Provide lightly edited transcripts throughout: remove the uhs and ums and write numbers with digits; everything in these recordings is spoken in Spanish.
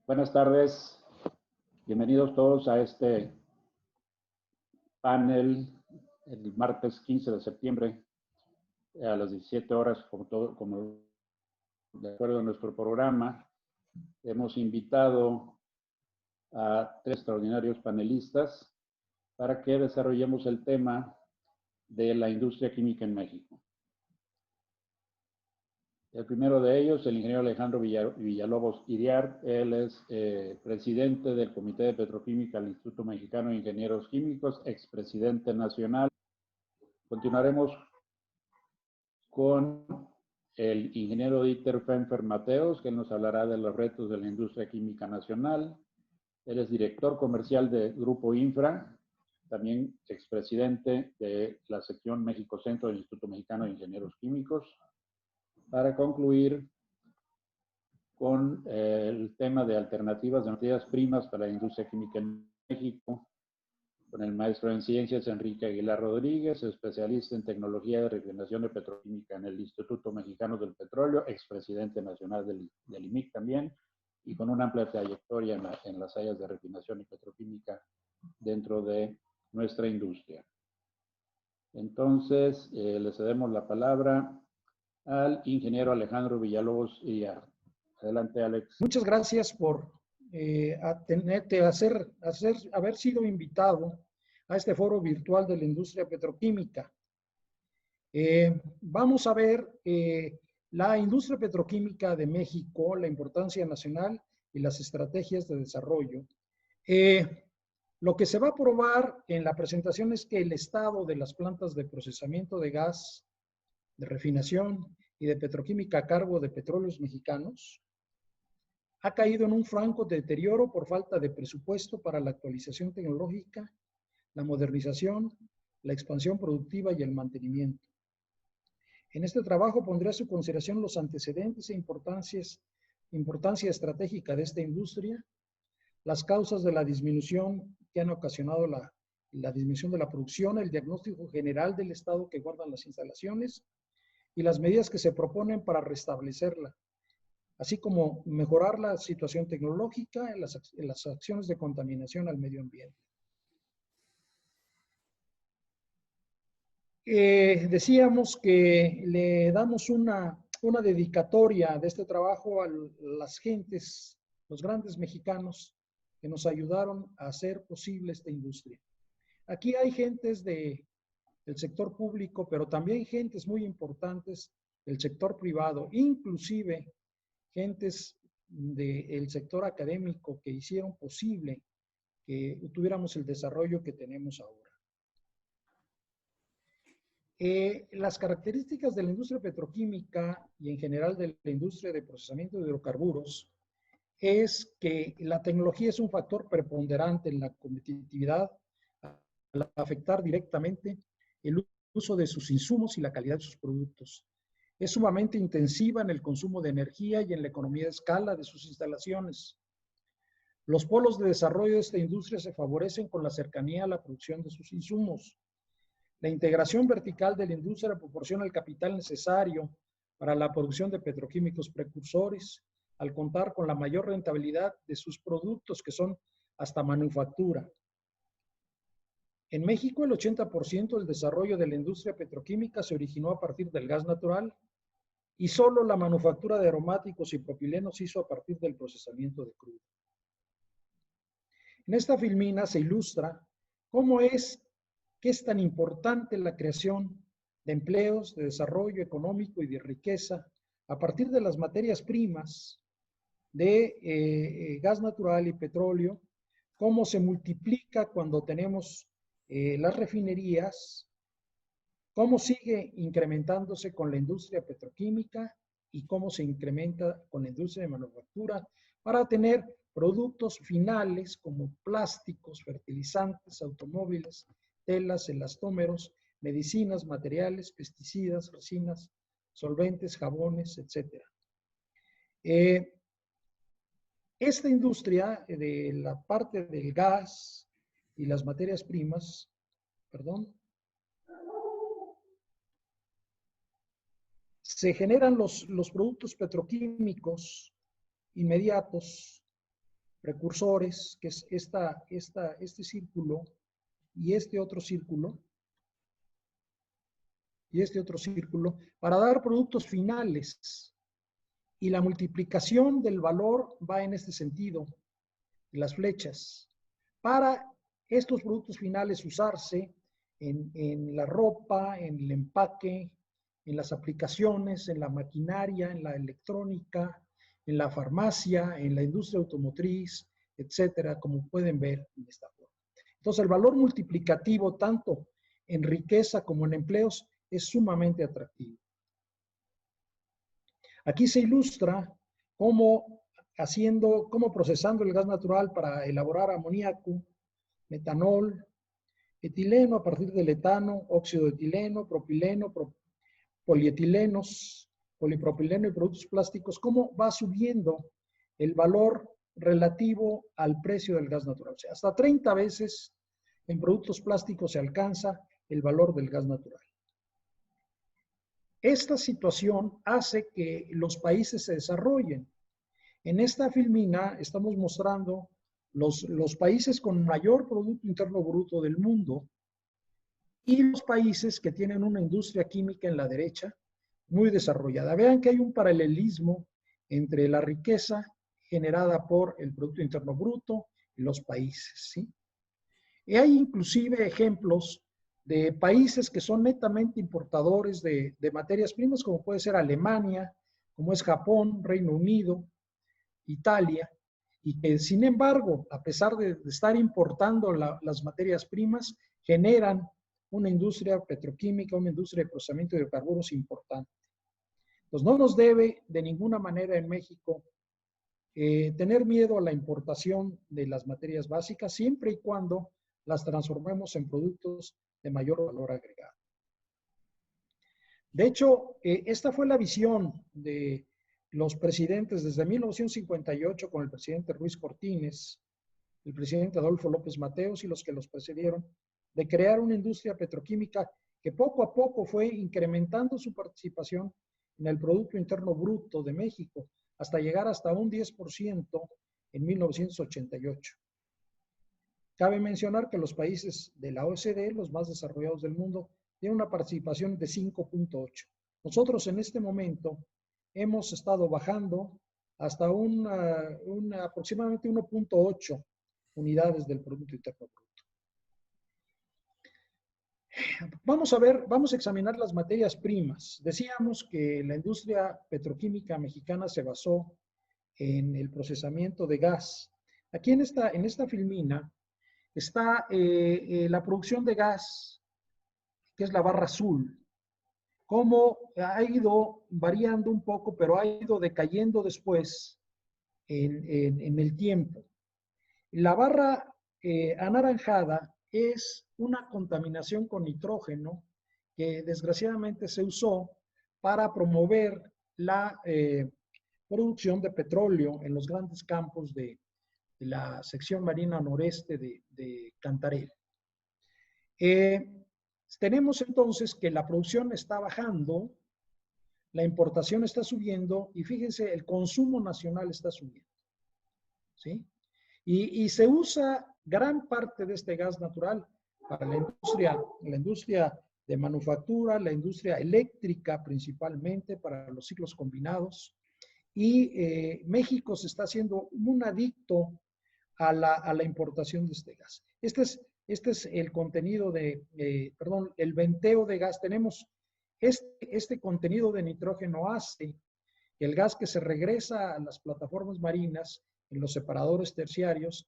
Buenas tardes, bienvenidos todos a este panel el martes 15 de septiembre a las 17 horas, como de acuerdo a nuestro programa. Hemos invitado a 3 extraordinarios panelistas para que desarrollemos el tema de la industria química en México. El primero de ellos, el ingeniero Alejandro Villalobos Iriart. Él es presidente del Comité de Petroquímica del Instituto Mexicano de Ingenieros Químicos, expresidente nacional. Continuaremos con el ingeniero Dieter Pfeffer Mateos, que nos hablará de los retos de la industria química nacional. Él es director comercial de Grupo Infra, también expresidente de la sección México Centro del Instituto Mexicano de Ingenieros Químicos. Para concluir con el tema de alternativas de materias primas para la industria química en México, con el maestro en ciencias Enrique Aguilar Rodríguez, especialista en tecnología de refinación de petroquímica en el Instituto Mexicano del Petróleo, expresidente nacional del IMIC también, y con una amplia trayectoria en las áreas de refinación y petroquímica dentro de nuestra industria. Entonces, le cedemos la palabra al ingeniero Alejandro Villalobos Iriart. Adelante, Alex. Muchas gracias por haber sido invitado a este foro virtual de la industria petroquímica. Vamos a ver la industria petroquímica de México, la importancia nacional y las estrategias de desarrollo. Lo que se va a probar en la presentación es que el estado de las plantas de procesamiento de gas, de refinación y de petroquímica a cargo de Petróleos Mexicanos ha caído en un franco deterioro por falta de presupuesto para la actualización tecnológica, la modernización, la expansión productiva y el mantenimiento. En este trabajo pondré a su consideración los antecedentes e importancia estratégica de esta industria, las causas de la disminución que han ocasionado la disminución de la producción, el diagnóstico general del estado que guardan las instalaciones y las medidas que se proponen para restablecerla, así como mejorar la situación tecnológica en las acciones de contaminación al medio ambiente. Decíamos que le damos una dedicatoria de este trabajo a las gentes, los grandes mexicanos que nos ayudaron a hacer posible esta industria. Aquí hay gentes del sector público, pero también gentes muy importantes del sector privado, inclusive gentes del sector académico que hicieron posible que tuviéramos el desarrollo que tenemos ahora. Las características de la industria petroquímica y en general de la industria de procesamiento de hidrocarburos es que la tecnología es un factor preponderante en la competitividad al afectar directamente el uso de sus insumos y la calidad de sus productos. Es sumamente intensiva en el consumo de energía y en la economía de escala de sus instalaciones. Los polos de desarrollo de esta industria se favorecen con la cercanía a la producción de sus insumos. La integración vertical de la industria proporciona el capital necesario para la producción de petroquímicos precursores, al contar con la mayor rentabilidad de sus productos, que son hasta manufactura. En México, el 80% del desarrollo de la industria petroquímica se originó a partir del gas natural y solo la manufactura de aromáticos y propilenos hizo a partir del procesamiento de crudo. En esta filmina se ilustra cómo es que es tan importante la creación de empleos, de desarrollo económico y de riqueza a partir de las materias primas de gas natural y petróleo, cómo se multiplica cuando tenemos las refinerías, cómo sigue incrementándose con la industria petroquímica y cómo se incrementa con la industria de manufactura para tener productos finales como plásticos, fertilizantes, automóviles, telas, elastómeros, medicinas, materiales, pesticidas, resinas, solventes, jabones, etc. Esta industria de la parte del gas y las materias primas, se generan los productos petroquímicos inmediatos precursores, que es este círculo y este otro círculo, para dar productos finales. Y la multiplicación del valor va en este sentido, las flechas, para estos productos finales usarse en la ropa, en el empaque, en las aplicaciones, en la maquinaria, en la electrónica, en la farmacia, en la industria automotriz, etcétera, como pueden ver en esta forma. Entonces, el valor multiplicativo, tanto en riqueza como en empleos, es sumamente atractivo. Aquí se ilustra cómo procesando el gas natural para elaborar amoníaco, metanol, etileno a partir del etano, óxido de etileno, propileno, polietilenos, polipropileno y productos plásticos, cómo va subiendo el valor relativo al precio del gas natural. O sea, hasta 30 veces en productos plásticos se alcanza el valor del gas natural. Esta situación hace que los países se desarrollen. En esta filmina estamos mostrando los países con mayor Producto Interno Bruto del mundo y los países que tienen una industria química en la derecha muy desarrollada. Vean que hay un paralelismo entre la riqueza generada por el Producto Interno Bruto y los países, ¿sí? Y hay inclusive ejemplos de países que son netamente importadores de materias primas, como puede ser Alemania, como es Japón, Reino Unido, Italia, y que sin embargo, a pesar de estar importando las materias primas, generan una industria petroquímica, una industria de procesamiento de hidrocarburos importante. Entonces, no nos debe de ninguna manera en México tener miedo a la importación de las materias básicas, siempre y cuando las transformemos en productos de mayor valor agregado. De hecho, esta fue la visión de los presidentes desde 1958 con el presidente Ruiz Cortines, el presidente Adolfo López Mateos y los que los precedieron, de crear una industria petroquímica que poco a poco fue incrementando su participación en el Producto Interno Bruto de México, hasta llegar hasta un 10% en 1988. Cabe mencionar que los países de la OECD, los más desarrollados del mundo, tienen una participación de 5.8. Nosotros en este momento hemos estado bajando hasta aproximadamente 1.8 unidades del Producto Interno Bruto. Vamos a examinar las materias primas. Decíamos que la industria petroquímica mexicana se basó en el procesamiento de gas. Aquí en esta filmina está la producción de gas, que es la barra azul. Cómo ha ido variando un poco, pero ha ido decayendo después en el tiempo. La barra anaranjada es una contaminación con nitrógeno que desgraciadamente se usó para promover la producción de petróleo en los grandes campos de la sección marina noreste de Cantarell. Tenemos entonces que la producción está bajando, la importación está subiendo y fíjense, el consumo nacional está subiendo, ¿sí? Y se usa gran parte de este gas natural para la industria de manufactura, la industria eléctrica principalmente, para los ciclos combinados. Y México se está haciendo un adicto a la importación de este gas. Este es el contenido el venteo de gas. Tenemos este contenido de nitrógeno hace que el gas que se regresa a las plataformas marinas en los separadores terciarios,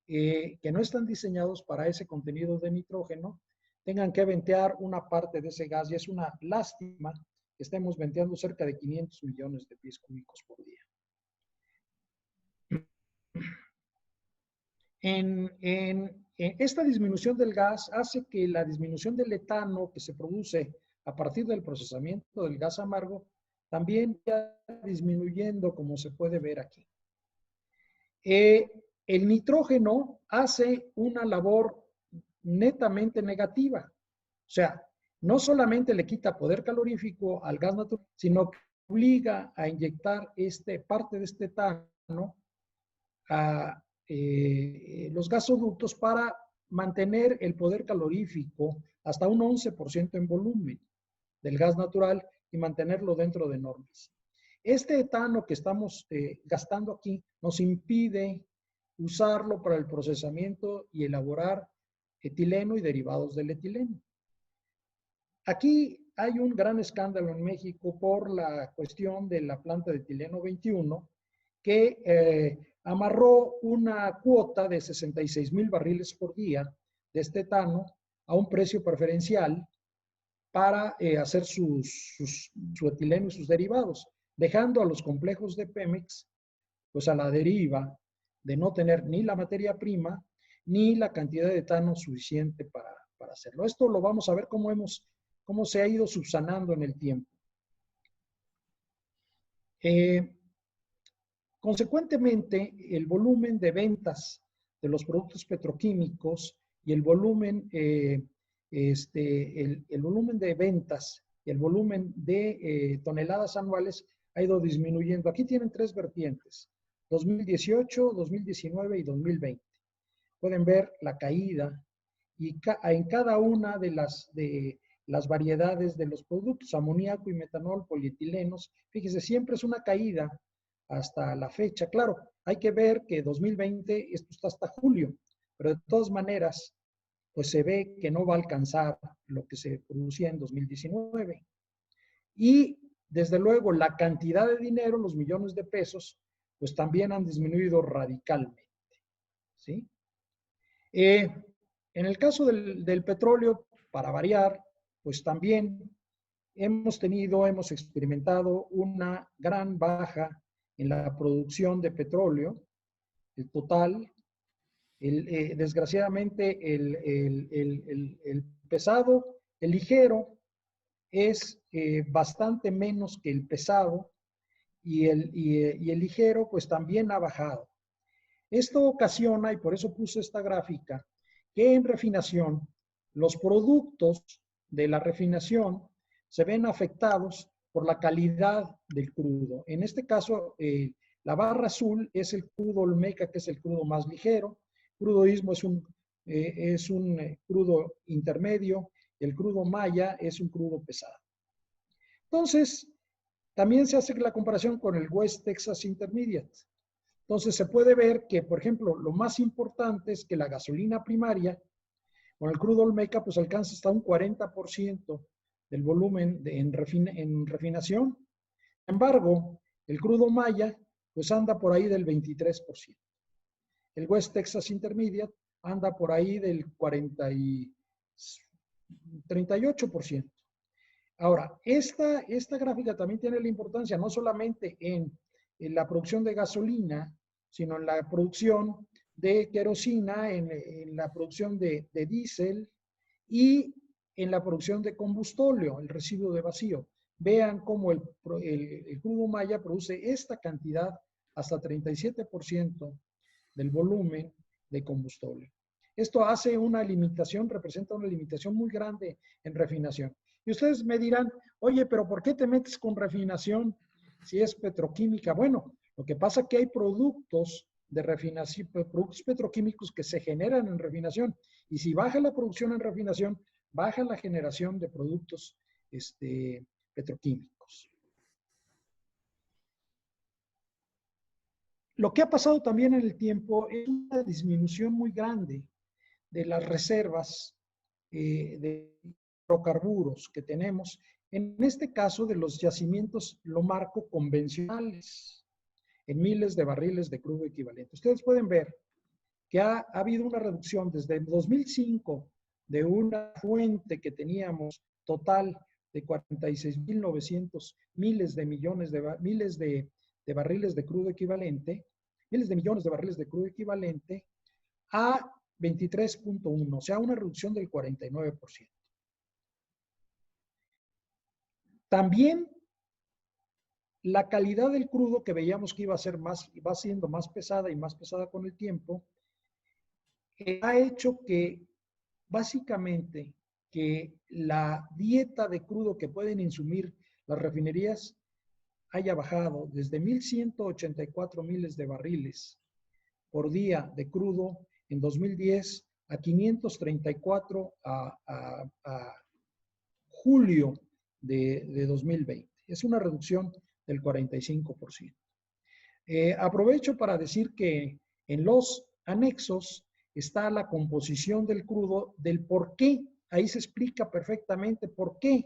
que no están diseñados para ese contenido de nitrógeno, tengan que ventear una parte de ese gas, y es una lástima que estemos venteando cerca de 500 millones de pies cúbicos por día. Esta disminución del gas hace que la disminución del etano que se produce a partir del procesamiento del gas amargo también vaya disminuyendo, como se puede ver aquí. El nitrógeno hace una labor netamente negativa. O sea, no solamente le quita poder calorífico al gas natural, sino que obliga a inyectar parte de este etano los gasoductos para mantener el poder calorífico hasta un 11% en volumen del gas natural y mantenerlo dentro de normas. Este etano que estamos gastando aquí nos impide usarlo para el procesamiento y elaborar etileno y derivados del etileno. Aquí hay un gran escándalo en México por la cuestión de la planta de etileno 21 que amarró una cuota de 66,000 barriles por día de este etano a un precio preferencial para hacer su etileno y sus derivados, dejando a los complejos de Pemex pues a la deriva de no tener ni la materia prima ni la cantidad de etano suficiente para hacerlo. Esto lo vamos a ver cómo se ha ido subsanando en el tiempo. Consecuentemente, el volumen de ventas de los productos petroquímicos y el volumen, el volumen de ventas y el volumen de toneladas anuales ha ido disminuyendo. Aquí tienen tres vertientes: 2018, 2019 y 2020. Pueden ver la caída y en cada una de las variedades de los productos, amoníaco y metanol, polietilenos. Fíjese, siempre es una caída hasta la fecha. Claro, hay que ver que 2020, esto está hasta julio, pero de todas maneras, pues se ve que no va a alcanzar lo que se producía en 2019. Y desde luego la cantidad de dinero, los millones de pesos, pues también han disminuido radicalmente, ¿sí? En el caso del petróleo, para variar, pues también hemos experimentado una gran baja en la producción de petróleo, el total. Desgraciadamente, el pesado, el ligero, es bastante menos que el pesado, y el ligero, pues también ha bajado. Esto ocasiona, y por eso puse esta gráfica, que en refinación, los productos de la refinación se ven afectados por la calidad del crudo. En este caso, la barra azul es el crudo Olmeca, que es el crudo más ligero. Crudo Istmo es un crudo intermedio. El crudo Maya es un crudo pesado. Entonces, también se hace la comparación con el West Texas Intermediate. Entonces, se puede ver que, por ejemplo, lo más importante es que la gasolina primaria, con el crudo Olmeca, pues alcanza hasta un 40% del volumen en refinación. Sin embargo, el crudo Maya, pues anda por ahí del 23%. El West Texas Intermediate anda por ahí del 38%. Ahora, esta gráfica también tiene la importancia no solamente en la producción de gasolina, sino en la producción de querosina, en la producción de diésel y en la producción de combustóleo, el residuo de vacío. Vean cómo el crudo Maya produce esta cantidad, hasta 37% del volumen de combustóleo. Esto hace una limitación, representa una limitación muy grande en refinación. Y ustedes me dirán, oye, pero ¿por qué te metes con refinación si es petroquímica? Bueno, lo que pasa es que hay productos de refinación, productos petroquímicos que se generan en refinación. Y si baja la producción en refinación, baja la generación de productos petroquímicos. Lo que ha pasado también en el tiempo es una disminución muy grande de las reservas de hidrocarburos que tenemos, en este caso de los yacimientos, lo marco, convencionales, en miles de barriles de crudo equivalente. Ustedes pueden ver que ha habido una reducción desde el 2005 de una fuente que teníamos total de 46.900 miles de millones de barriles de crudo equivalente, miles de millones de barriles de crudo equivalente, a 23.1, o sea, una reducción del 49%. También la calidad del crudo, que veíamos que va siendo más pesada y más pesada con el tiempo, ha hecho que básicamente que la dieta de crudo que pueden insumir las refinerías haya bajado desde 1.184 miles de barriles por día de crudo en 2010 a 534 a julio de 2020. Es una reducción del 45%. Aprovecho para decir que en los anexos está la composición del crudo, del por qué. Ahí se explica perfectamente por qué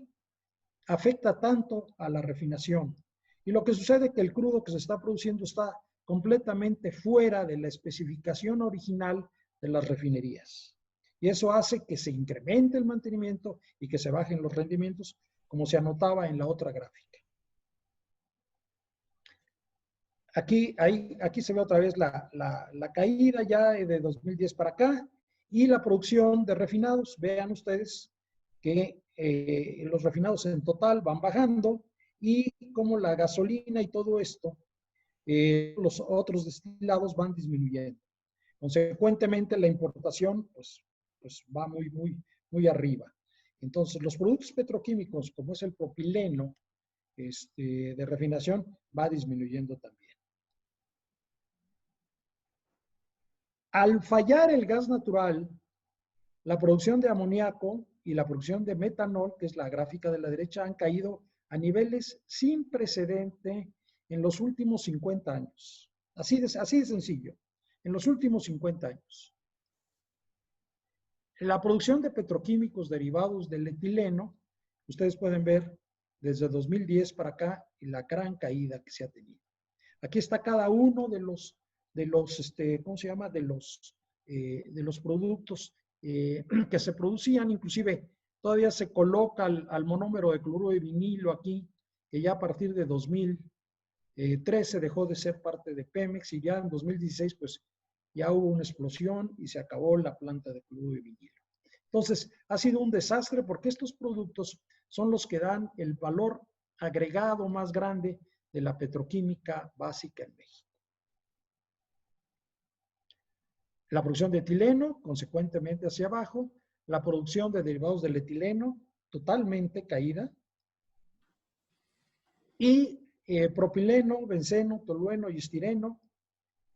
afecta tanto a la refinación. Y lo que sucede es que el crudo que se está produciendo está completamente fuera de la especificación original de las refinerías. Y eso hace que se incremente el mantenimiento y que se bajen los rendimientos, como se anotaba en la otra gráfica. Aquí se ve otra vez la caída ya de 2010 para acá y la producción de refinados. Vean ustedes que los refinados en total van bajando y como la gasolina y todo esto, los otros destilados van disminuyendo. Consecuentemente, la importación pues va muy arriba. Entonces, los productos petroquímicos, como es el propileno de refinación, va disminuyendo también. Al fallar el gas natural, la producción de amoníaco y la producción de metanol, que es la gráfica de la derecha, han caído a niveles sin precedente en los últimos 50 años. Así de sencillo, en los últimos 50 años. La producción de petroquímicos derivados del etileno, ustedes pueden ver desde 2010 para acá la gran caída que se ha tenido. Aquí está cada uno de los ¿cómo se llama? De los productos que se producían, inclusive todavía se coloca al monómero de cloruro de vinilo aquí, que ya a partir de 2013 dejó de ser parte de Pemex y ya en 2016 pues ya hubo una explosión y se acabó la planta de cloruro de vinilo. Entonces, ha sido un desastre porque estos productos son los que dan el valor agregado más grande de la petroquímica básica en México. La producción de etileno, consecuentemente hacia abajo, la producción de derivados del etileno, totalmente caída, y propileno, benceno, tolueno y estireno,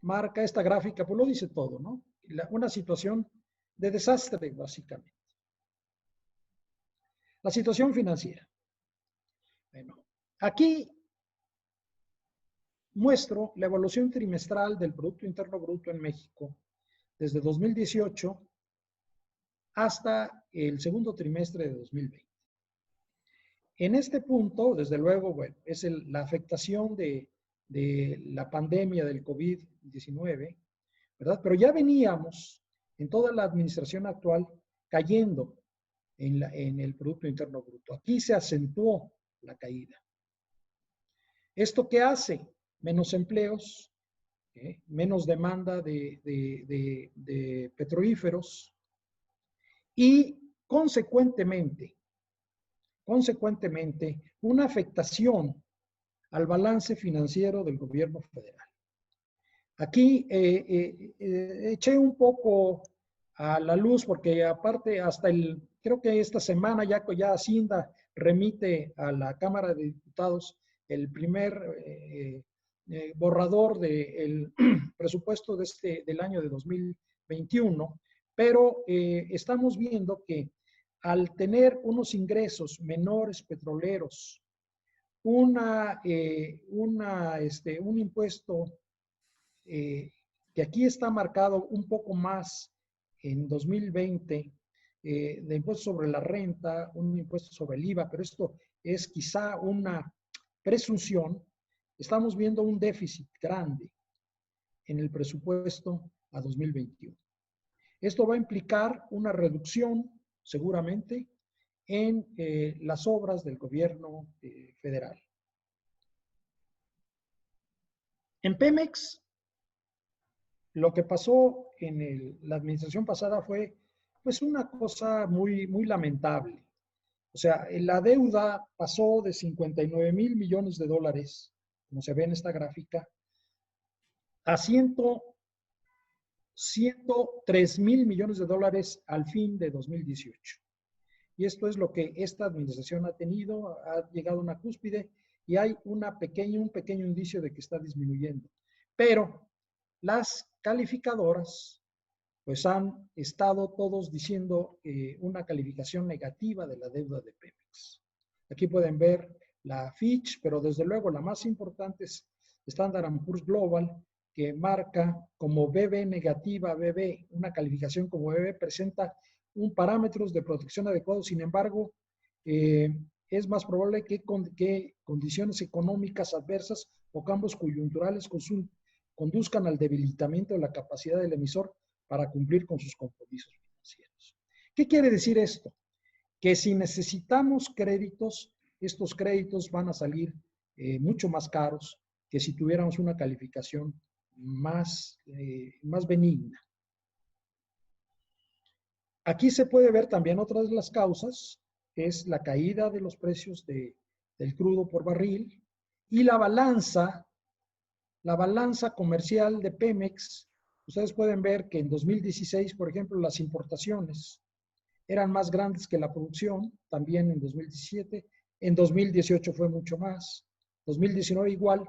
marca esta gráfica, pues lo dice todo, ¿no? Una situación de desastre, básicamente. La situación financiera. Bueno, aquí muestro la evaluación trimestral del Producto Interno Bruto en México desde 2018 hasta el segundo trimestre de 2020. En este punto, desde luego, bueno, es la afectación de la pandemia del COVID-19, ¿verdad? Pero ya veníamos en toda la administración actual cayendo en el Producto Interno Bruto. Aquí se acentuó la caída. ¿Esto qué hace? Menos empleos, menos demanda de petrolíferos y consecuentemente, una afectación al balance financiero del gobierno federal. Aquí eché un poco a la luz porque aparte creo que esta semana ya Hacienda remite a la Cámara de Diputados el primer borrador del presupuesto del año de 2021, pero estamos viendo que al tener unos ingresos menores petroleros, un impuesto que aquí está marcado un poco más en 2020, de impuesto sobre la renta, un impuesto sobre el IVA, pero esto es quizá una presunción, estamos viendo un déficit grande en el presupuesto a 2021. Esto va a implicar una reducción, seguramente, en las obras del gobierno federal. En Pemex, lo que pasó en la administración pasada fue pues una cosa muy lamentable. O sea, la deuda pasó de 59,000 millones de dólares, como se ve en esta gráfica, a 103,000 millones de dólares al fin de 2018. Y esto es lo que esta administración ha tenido, ha llegado a una cúspide y hay un pequeño indicio de que está disminuyendo. Pero las calificadoras pues han estado todos diciendo una calificación negativa de la deuda de Pemex. Aquí pueden ver la Fitch, pero desde luego la más importante es Standard & Poor's Global, que marca como BB negativa, BB, una calificación como BB, presenta un parámetros de protección adecuado. Sin embargo, es más probable que condiciones económicas adversas o cambios coyunturales conduzcan al debilitamiento de la capacidad del emisor para cumplir con sus compromisos financieros. ¿Qué quiere decir esto? Que si necesitamos créditos, estos créditos van a salir mucho más caros que si tuviéramos una calificación más benigna. Aquí se puede ver también otra de las causas, es la caída de los precios del crudo por barril y la balanza comercial de Pemex. Ustedes pueden ver que en 2016, por ejemplo, las importaciones eran más grandes que la producción, también en 2017. En 2018 fue mucho más, 2019 igual,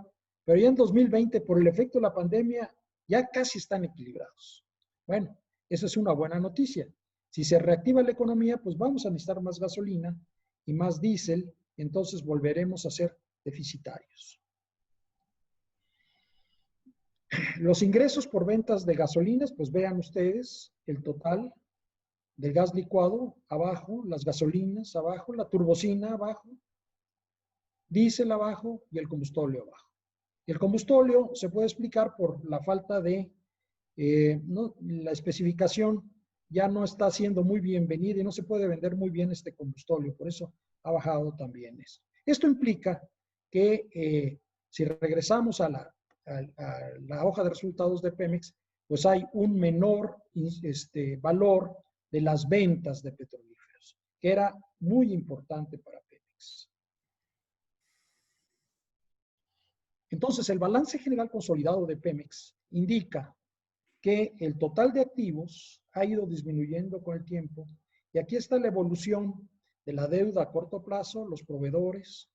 pero ya en 2020, por el efecto de la pandemia, ya casi están equilibrados. Bueno, eso es una buena noticia. Si se reactiva la economía, pues vamos a necesitar más gasolina y más diésel, entonces volveremos a ser deficitarios. Los ingresos por ventas de gasolinas, pues vean ustedes el total del gas licuado abajo, las gasolinas abajo, la turbocina abajo, diésel abajo y el combustóleo abajo. El combustóleo se puede explicar por la falta de, la especificación ya no está siendo muy bienvenida y no se puede vender muy bien este combustóleo, por eso ha bajado también eso. Esto implica que si regresamos a la hoja de resultados de Pemex, pues hay un menor valor de las ventas de petrolíferos, que era muy importante para Pemex. Entonces, el balance general consolidado de Pemex indica que el total de activos ha ido disminuyendo con el tiempo y aquí está la evolución de la deuda a corto plazo, los proveedores,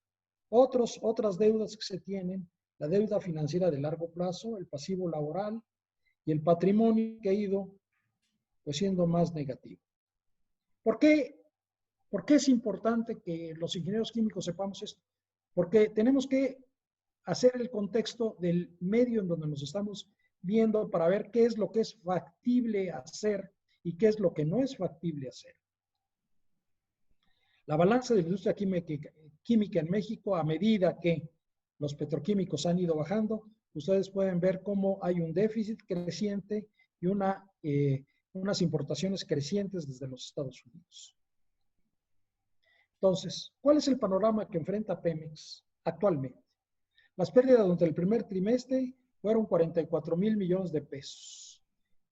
otras deudas que se tienen, la deuda financiera de largo plazo, el pasivo laboral y el patrimonio que ha ido pues siendo más negativo. ¿Por qué es importante que los ingenieros químicos sepamos esto? Porque tenemos que hacer el contexto del medio en donde nos estamos viendo para ver qué es lo que es factible hacer y qué es lo que no es factible hacer. La balanza de la industria química en México, a medida que los petroquímicos han ido bajando, ustedes pueden ver cómo hay un déficit creciente y unas importaciones crecientes desde los Estados Unidos. Entonces, ¿cuál es el panorama que enfrenta Pemex actualmente? Las pérdidas durante el primer trimestre fueron 44,000 millones de pesos.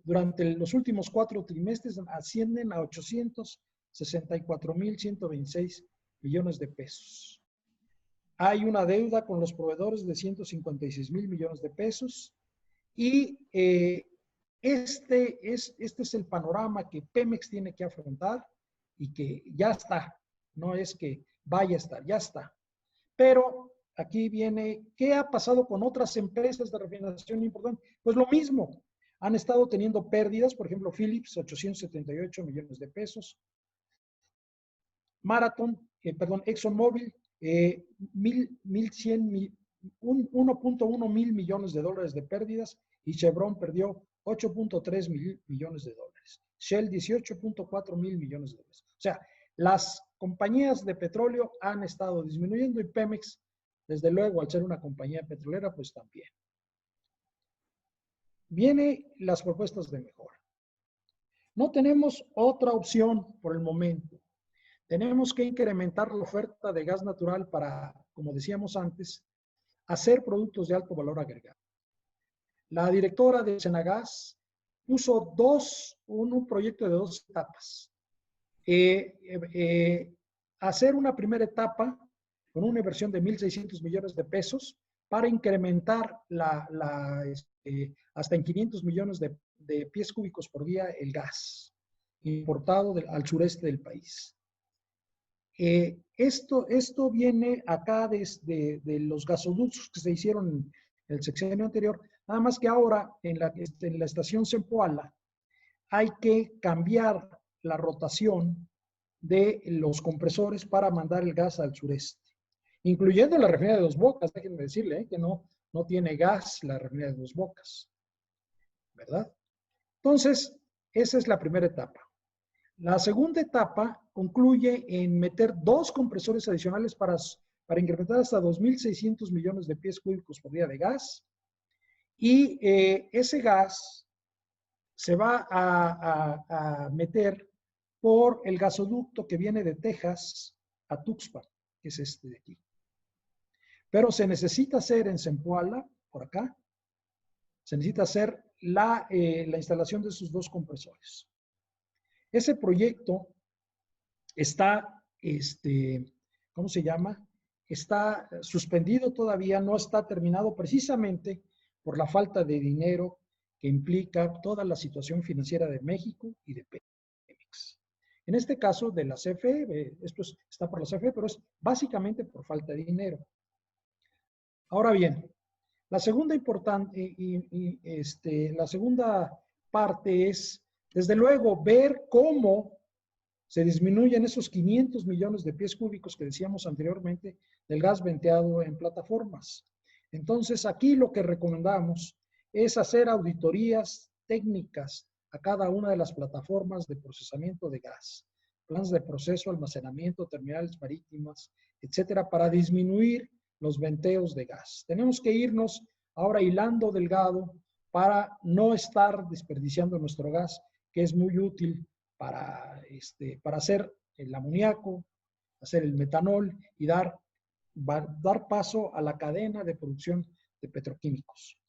Durante los últimos 4 trimestres ascienden a 864,126 millones de pesos. Hay una deuda con los proveedores de 156,000 millones de pesos y este es el panorama que Pemex tiene que afrontar y que ya está. No es que vaya a estar, ya está. Pero aquí viene, ¿qué ha pasado con otras empresas de refinación importantes? Pues lo mismo, han estado teniendo pérdidas, por ejemplo, Philips, 878 millones de pesos, ExxonMobil, 1.1 mil millones de dólares de pérdidas y Chevron perdió 8.3 mil millones de dólares. Shell, 18.4 mil millones de dólares. O sea, las compañías de petróleo han estado disminuyendo y Pemex, desde luego, al ser una compañía petrolera, pues también. Vienen las propuestas de mejora. No tenemos otra opción por el momento. Tenemos que incrementar la oferta de gas natural para, como decíamos antes, hacer productos de alto valor agregado. La directora de Senagas puso un proyecto de 2 etapas. Hacer una primera etapa con una inversión de 1.600 millones de pesos para incrementar hasta en 500 millones de pies cúbicos por día el gas importado al sureste del país. Esto viene acá de los gasoductos que se hicieron el sexenio anterior, nada más que ahora en la estación Zempoala hay que cambiar la rotación de los compresores para mandar el gas al sureste, incluyendo la refinería de Dos Bocas. Déjenme decirle que no tiene gas la refinería de Dos Bocas, ¿verdad? Entonces, esa es la primera etapa. La segunda etapa concluye en meter 2 compresores adicionales para incrementar hasta 2.600 millones de pies cúbicos por día de gas. Y ese gas se va a meter por el gasoducto que viene de Texas a Tuxpan, que es este de aquí. Pero se necesita hacer en Zempoala, por acá, se necesita hacer la instalación de esos 2 compresores. Ese proyecto está, ¿cómo se llama? Está suspendido todavía, no está terminado precisamente por la falta de dinero que implica toda la situación financiera de México y de Pemex. En este caso de la CFE, esto está por la CFE, pero es básicamente por falta de dinero. Ahora bien, la segunda la segunda parte es, desde luego, ver cómo se disminuyen esos 500 millones de pies cúbicos que decíamos anteriormente del gas venteado en plataformas. Entonces, aquí lo que recomendamos es hacer auditorías técnicas a cada una de las plataformas de procesamiento de gas, planes de proceso, almacenamiento, terminales marítimas, etcétera, para disminuir los venteos de gas. Tenemos que irnos ahora hilando delgado para no estar desperdiciando nuestro gas, que es muy útil para hacer el amoníaco, hacer el metanol y dar paso a la cadena de producción de petroquímicos.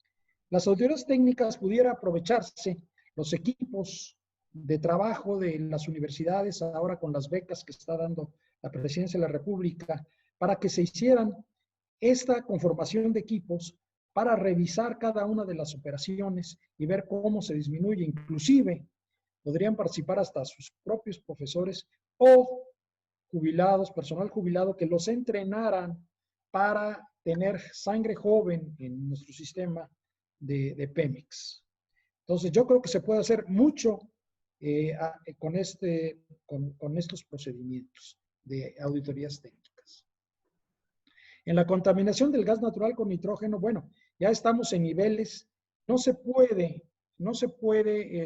Las autoridades técnicas pudieran aprovecharse los equipos de trabajo de las universidades ahora con las becas que está dando la Presidencia de la República para que se hicieran esta conformación de equipos para revisar cada una de las operaciones y ver cómo se disminuye. Inclusive podrían participar hasta sus propios profesores o jubilados, personal jubilado, que los entrenaran para tener sangre joven en nuestro sistema de Pemex. Entonces, yo creo que se puede hacer mucho con estos procedimientos de auditorías técnicas. En la contaminación del gas natural con nitrógeno, bueno, ya estamos en niveles, no se puede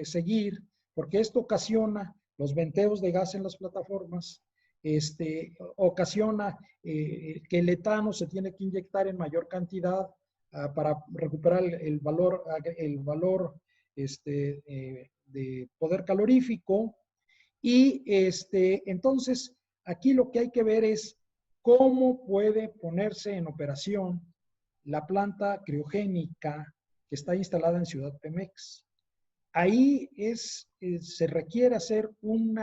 seguir, porque esto ocasiona los venteos de gas en las plataformas, ocasiona que el etano se tiene que inyectar en mayor cantidad para recuperar el valor de poder calorífico. Y entonces aquí lo que hay que ver es cómo puede ponerse en operación la planta criogénica que está instalada en Ciudad Pemex. Ahí se requiere hacer un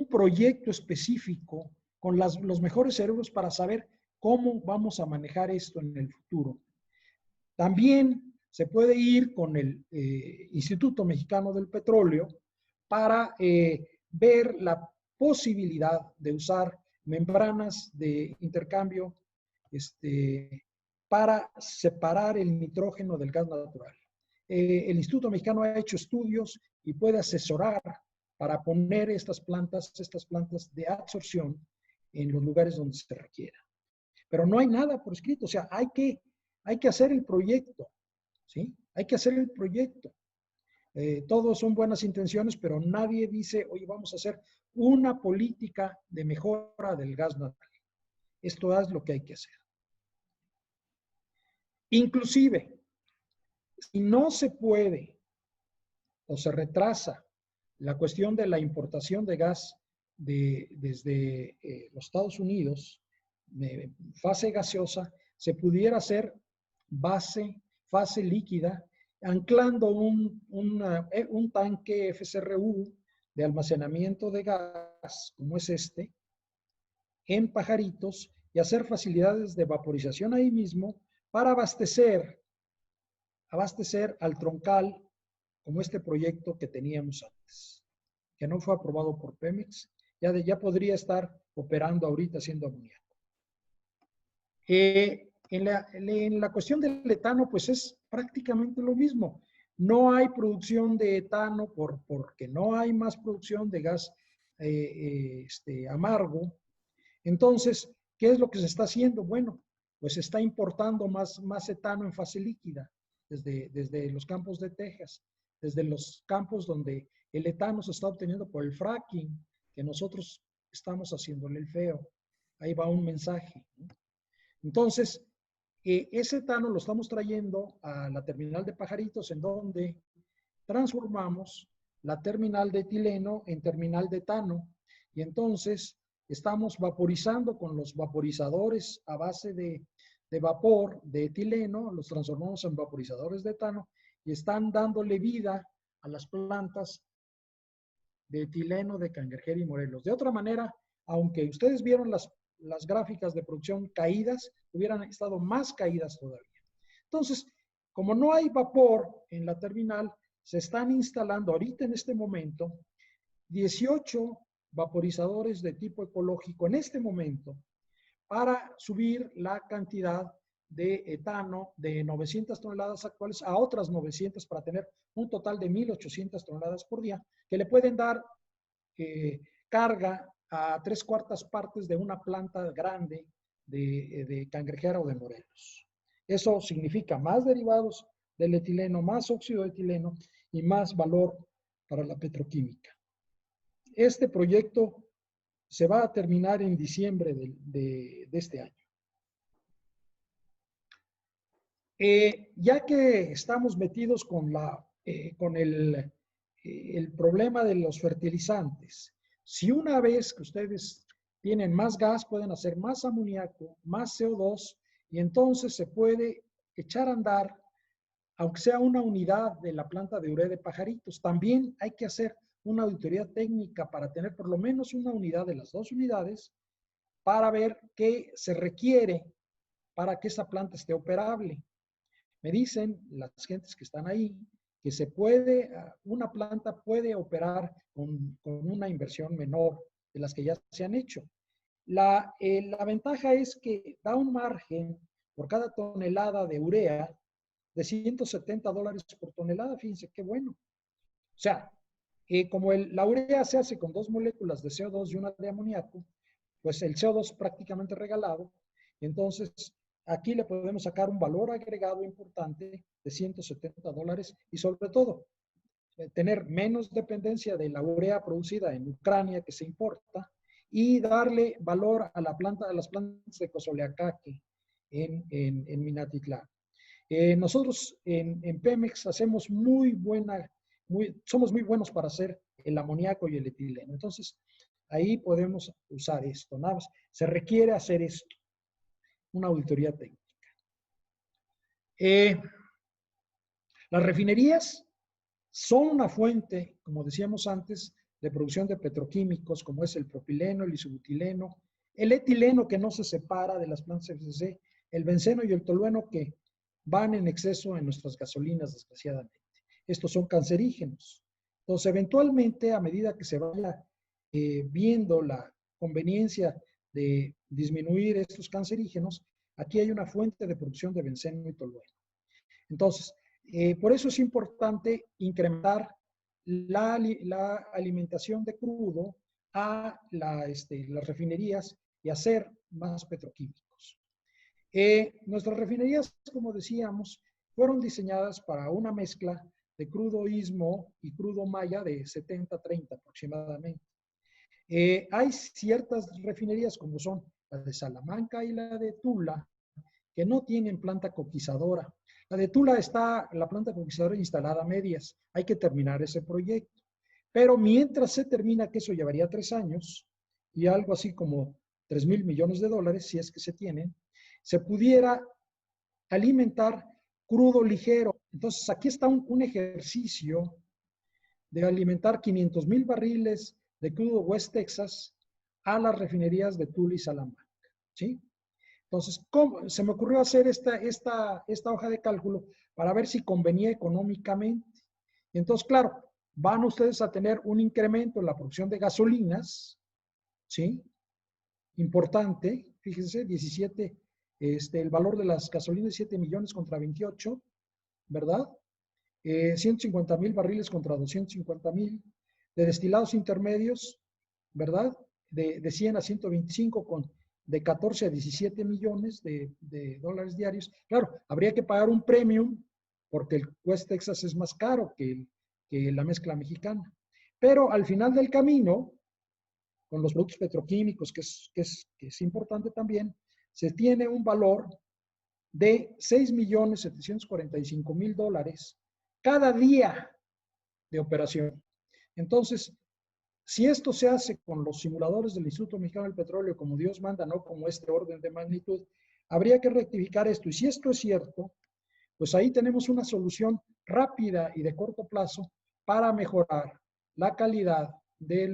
proyecto específico con los mejores cerebros para saber cómo vamos a manejar esto en el futuro. También se puede ir con el Instituto Mexicano del Petróleo para ver la posibilidad de usar membranas de intercambio para separar el nitrógeno del gas natural. El Instituto Mexicano ha hecho estudios y puede asesorar para poner estas plantas de absorción en los lugares donde se requiera. Pero no hay nada por escrito, o sea, hay que hacer el proyecto, ¿sí? Hay que hacer el proyecto. Todos son buenas intenciones, pero nadie dice, oye, vamos a hacer una política de mejora del gas natural. Esto es lo que hay que hacer. Inclusive, si no se puede o se retrasa la cuestión de la importación de gas desde los Estados Unidos, de fase gaseosa, se pudiera hacer fase líquida, anclando un tanque FSRU de almacenamiento de gas, como es en Pajaritos, y hacer facilidades de vaporización ahí mismo para abastecer al troncal, como este proyecto que teníamos antes, que no fue aprobado por Pemex, ya podría estar operando ahorita haciendo amoníaco. En la cuestión del etano, pues es prácticamente lo mismo. No hay producción de etano porque no hay más producción de gas amargo. Entonces, ¿qué es lo que se está haciendo? Bueno, pues se está importando más etano en fase líquida desde los campos de Texas, desde los campos donde el etano se está obteniendo por el fracking, que nosotros estamos haciéndole el feo. Ahí va un mensaje, ¿no? Entonces, ese etano lo estamos trayendo a la terminal de Pajaritos, en donde transformamos la terminal de etileno en terminal de etano, y entonces estamos vaporizando con los vaporizadores a base de vapor de etileno, los transformamos en vaporizadores de etano y están dándole vida a las plantas de etileno de Cangrejera y Morelos. De otra manera, aunque ustedes vieron las gráficas de producción caídas, hubieran estado más caídas todavía. Entonces, como no hay vapor en la terminal, se están instalando ahorita en este momento 18 vaporizadores de tipo ecológico en este momento para subir la cantidad de etano de 900 toneladas actuales a otras 900 para tener un total de 1,800 toneladas por día que le pueden dar carga a 3/4 partes de una planta grande de Cangrejera o de Morelos. Eso significa más derivados del etileno, más óxido de etileno y más valor para la petroquímica. Este proyecto se va a terminar en diciembre de este año. Ya que estamos metidos con el problema de los fertilizantes, si una vez que ustedes tienen más gas, pueden hacer más amoníaco, más CO2, y entonces se puede echar a andar, aunque sea una unidad de la planta de urea de Pajaritos. También hay que hacer una auditoría técnica para tener por lo menos una unidad de las 2 unidades para ver qué se requiere para que esa planta esté operable. Me dicen las gentes que están ahí que una planta puede operar con una inversión menor de las que ya se han hecho. La ventaja es que da un margen por cada tonelada de urea de $170 por tonelada. Fíjense qué bueno. O sea, como la urea se hace con 2 moléculas de CO2 y una de amoníaco, pues el CO2 prácticamente regalado. Entonces, aquí le podemos sacar un valor agregado importante de $170 y sobre todo tener menos dependencia de la urea producida en Ucrania que se importa y darle valor a las plantas de Cozoleacaque en Minatitlán. Nosotros en Pemex hacemos somos muy buenos para hacer el amoníaco y el etileno. Entonces, ahí podemos usar esto. Nada más se requiere hacer esto, una auditoría técnica. Las refinerías son una fuente, como decíamos antes, de producción de petroquímicos, como es el propileno, el isobutileno, el etileno que no se separa de las plantas FCC, el benceno y el tolueno que van en exceso en nuestras gasolinas, desgraciadamente. Estos son cancerígenos. Entonces, eventualmente, a medida que se vaya viendo la conveniencia de disminuir estos cancerígenos, aquí hay una fuente de producción de benceno y tolueno. Entonces, por eso es importante incrementar la alimentación de crudo a las refinerías y hacer más petroquímicos. Nuestras refinerías, como decíamos, fueron diseñadas para una mezcla de crudo istmo y crudo maya de 70-30 aproximadamente. Hay ciertas refinerías, como son la de Salamanca y la de Tula, que no tienen planta coquizadora. La de Tula está la planta coquizadora instalada a medias. Hay que terminar ese proyecto. Pero mientras se termina, que eso llevaría 3 años y algo así como $3,000 millones, si es que se tienen, se pudiera alimentar crudo ligero. Entonces, aquí está un ejercicio de alimentar 500,000 barriles de crudo West Texas a las refinerías de Tula y Salamanca, ¿sí? Entonces, se me ocurrió hacer esta hoja de cálculo para ver si convenía económicamente. Y entonces, claro, van ustedes a tener un incremento en la producción de gasolinas, ¿sí? Importante, fíjense, 17 el valor de las gasolinas 7 millones contra 28, ¿verdad? 150,000 barriles contra 250,000. De destilados intermedios, ¿verdad? De 100 a 125 de 14 a 17 millones de dólares diarios. Claro, habría que pagar un premium porque el West Texas es más caro que la mezcla mexicana. Pero al final del camino, con los productos petroquímicos, que es importante también, se tiene un valor de 6,745,000 dólares cada día de operación. Entonces, si esto se hace con los simuladores del Instituto Mexicano del Petróleo, como Dios manda, no como este orden de magnitud, habría que rectificar esto. Y si esto es cierto, pues ahí tenemos una solución rápida y de corto plazo para mejorar la calidad y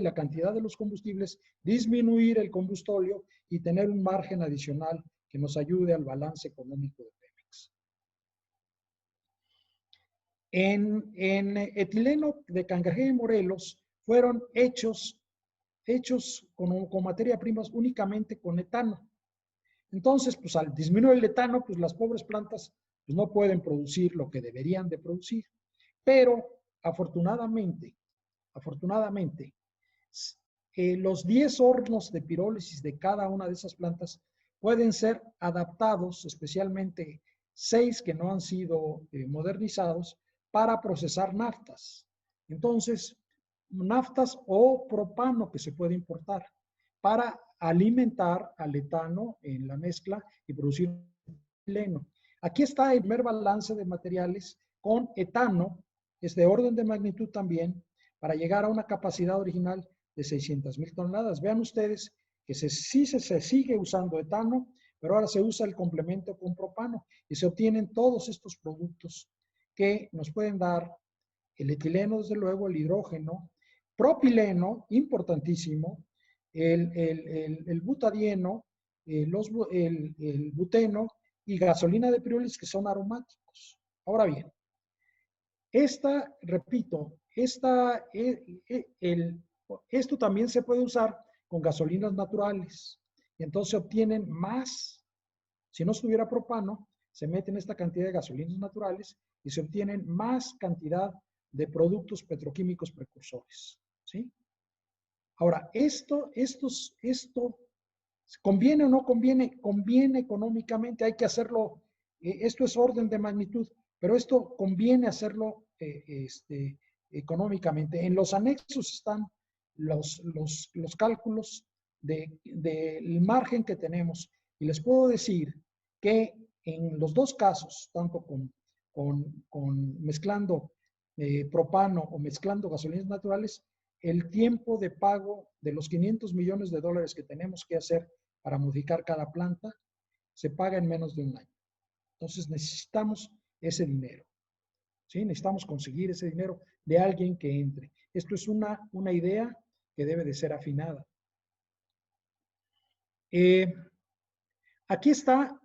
la cantidad de los combustibles, disminuir el combustóleo y tener un margen adicional que nos ayude al balance económico de Pemex. En etileno de Cangrejera y Morelos fueron hechos con materia prima únicamente con etano. Entonces, pues al disminuir el etano, pues las pobres plantas pues, no pueden producir lo que deberían de producir. Pero afortunadamente, los 10 hornos de pirólisis de cada una de esas plantas pueden ser adaptados, especialmente 6 que no han sido modernizados, para procesar naftas. Entonces, naftas o propano que se puede importar para alimentar al etano en la mezcla y producir etileno. Aquí está el primer balance de materiales con etano, es de orden de magnitud también, para llegar a una capacidad original de 600,000 toneladas. Vean ustedes que sí se sigue usando etano, pero ahora se usa el complemento con propano y se obtienen todos estos productos que nos pueden dar el etileno, desde luego, el hidrógeno, propileno, importantísimo, el butadieno, el buteno y gasolina de pirólisis, que son aromáticos. Ahora bien, repito, esto también se puede usar con gasolinas naturales. Y entonces se obtienen más. Si no estuviera propano, se meten esta cantidad de gasolinas naturales y se obtienen más cantidad de productos petroquímicos precursores. ¿Sí? Ahora, esto ¿conviene o no conviene? Conviene económicamente, hay que hacerlo. Esto es orden de magnitud, pero esto conviene hacerlo económicamente. En los anexos están los cálculos del margen que tenemos. Y les puedo decir que en los dos casos, tanto con mezclando propano o mezclando gasolinas naturales, el tiempo de pago de los 500 millones de dólares que tenemos que hacer para modificar cada planta se paga en menos de un año. Entonces necesitamos ese dinero. ¿Sí? Necesitamos conseguir ese dinero de alguien que entre. Esto es una idea que debe de ser afinada. Aquí está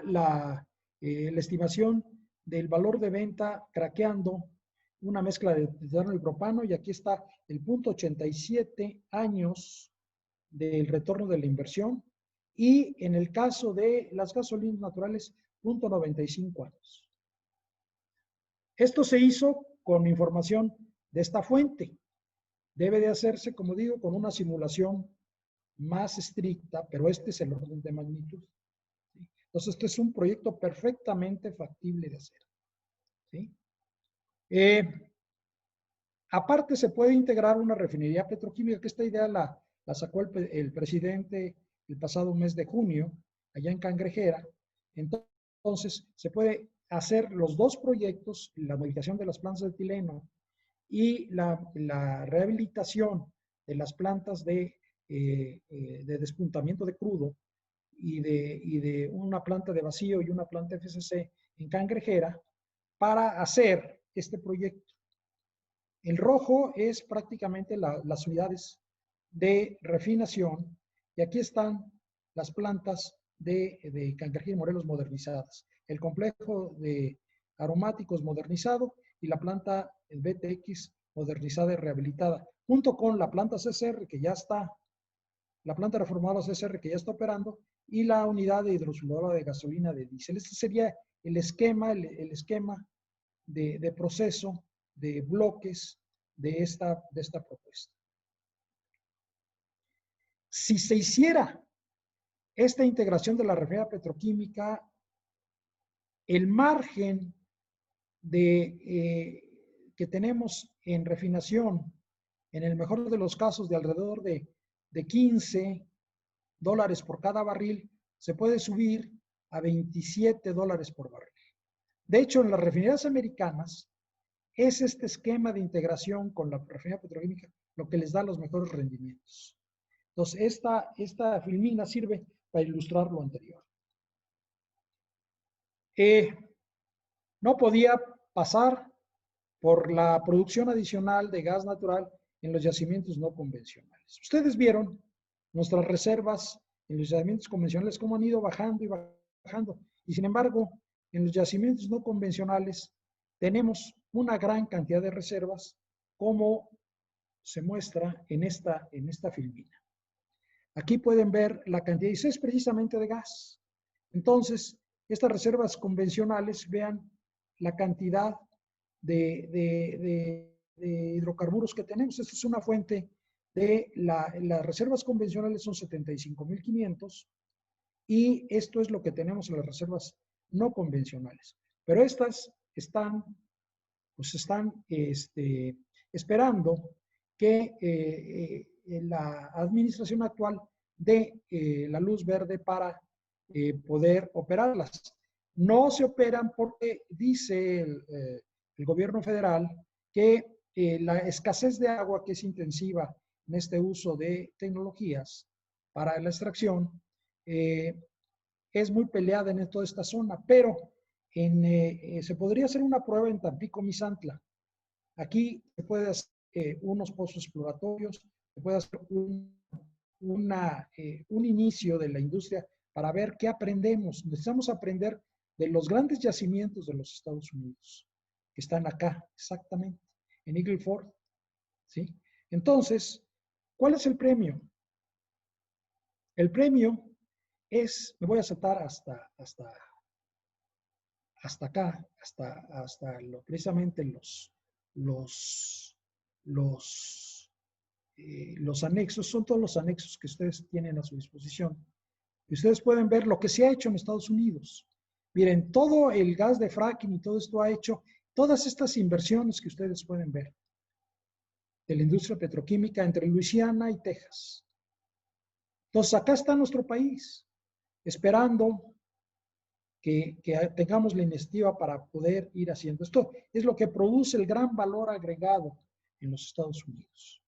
la estimación del valor de venta craqueando una mezcla de etano y propano, y aquí está el 0.87 años del retorno de la inversión, y en el caso de las gasolinas naturales, 0.95 años. Esto se hizo con información de esta fuente. Debe de hacerse, como digo, con una simulación más estricta, pero este es el orden de magnitud. ¿Sí? Entonces, este es un proyecto perfectamente factible de hacer. ¿Sí? Aparte, se puede integrar una refinería petroquímica, que esta idea la sacó el presidente el pasado mes de junio, allá en Cangrejera. Entonces, se puede hacer los dos proyectos, la modificación de las plantas de etileno y la rehabilitación de las plantas de despuntamiento de crudo y de una planta de vacío y una planta FCC en Cangrejera para hacer este proyecto. El rojo es prácticamente las unidades de refinación, y aquí están las plantas de Cangrejera y Morelos modernizadas. El complejo de aromáticos modernizado y la planta el BTX modernizada y rehabilitada, junto con la planta CCR que ya está la planta reformadora CSR que ya está operando y la unidad de hidrosulfurada de gasolina de diésel. Este sería el esquema, el esquema de proceso de bloques de esta propuesta. Si se hiciera esta integración de la refinería petroquímica, el margen que tenemos en refinación, en el mejor de los casos de alrededor de $15 por cada barril, se puede subir a $27 por barril. De hecho, en las refinerías americanas, es este esquema de integración con la refinería petroquímica lo que les da los mejores rendimientos. Entonces, esta filmina sirve para ilustrar lo anterior. No podía pasar por la producción adicional de gas natural en los yacimientos no convencionales. Ustedes vieron nuestras reservas en los yacimientos convencionales cómo han ido bajando y bajando. Y sin embargo, en los yacimientos no convencionales tenemos una gran cantidad de reservas, como se muestra en esta filmina. Aquí pueden ver la cantidad, y es precisamente de gas. Entonces, estas reservas convencionales, vean la cantidad de hidrocarburos que tenemos. Esta es una fuente de las reservas convencionales, son 75.500, y esto es lo que tenemos en las reservas no convencionales. Pero estas están esperando que la administración actual dé la luz verde para poder operarlas. No se operan porque dice el gobierno federal que la escasez de agua, que es intensiva en este uso de tecnologías para la extracción, es muy peleada en toda esta zona, pero se podría hacer una prueba en Tampico, Misantla. Aquí se puede hacer unos pozos exploratorios, se puede hacer un inicio de la industria para ver qué aprendemos. Necesitamos aprender de los grandes yacimientos de los Estados Unidos, que están acá, exactamente, en Eagle Ford, ¿sí? Entonces, ¿cuál es el premio? El premio es, me voy a saltar hasta acá, precisamente los anexos, son todos los anexos que ustedes tienen a su disposición. Y ustedes pueden ver lo que se ha hecho en Estados Unidos. Miren, todo el gas de fracking y todo esto ha hecho todas estas inversiones que ustedes pueden ver de la industria petroquímica entre Luisiana y Texas. Entonces, acá está nuestro país, esperando que tengamos la iniciativa para poder ir haciendo. Esto es lo que produce el gran valor agregado en los Estados Unidos.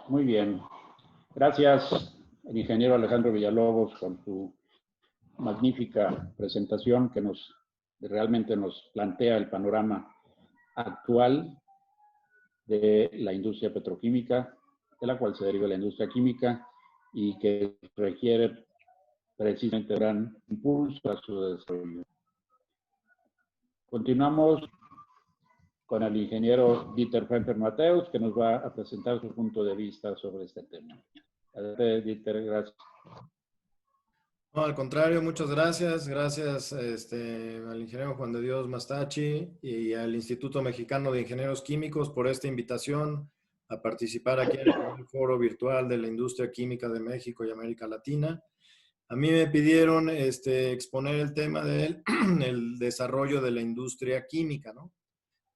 Muy bien. Gracias, el ingeniero Alejandro Villalobos, con su magnífica presentación que realmente nos plantea el panorama actual de la industria petroquímica, de la cual se deriva la industria química y que requiere precisamente gran impulso a su desarrollo. Continuamos con el ingeniero Dieter Pfeffer-Mateos, que nos va a presentar su punto de vista sobre este tema. Adelante, Dieter, gracias. No, al contrario, muchas gracias. Gracias al ingeniero Juan de Dios Mastachi y al Instituto Mexicano de Ingenieros Químicos por esta invitación a participar aquí en el foro virtual de la industria química de México y América Latina. A mí me pidieron exponer el tema del el desarrollo de la industria química, ¿no?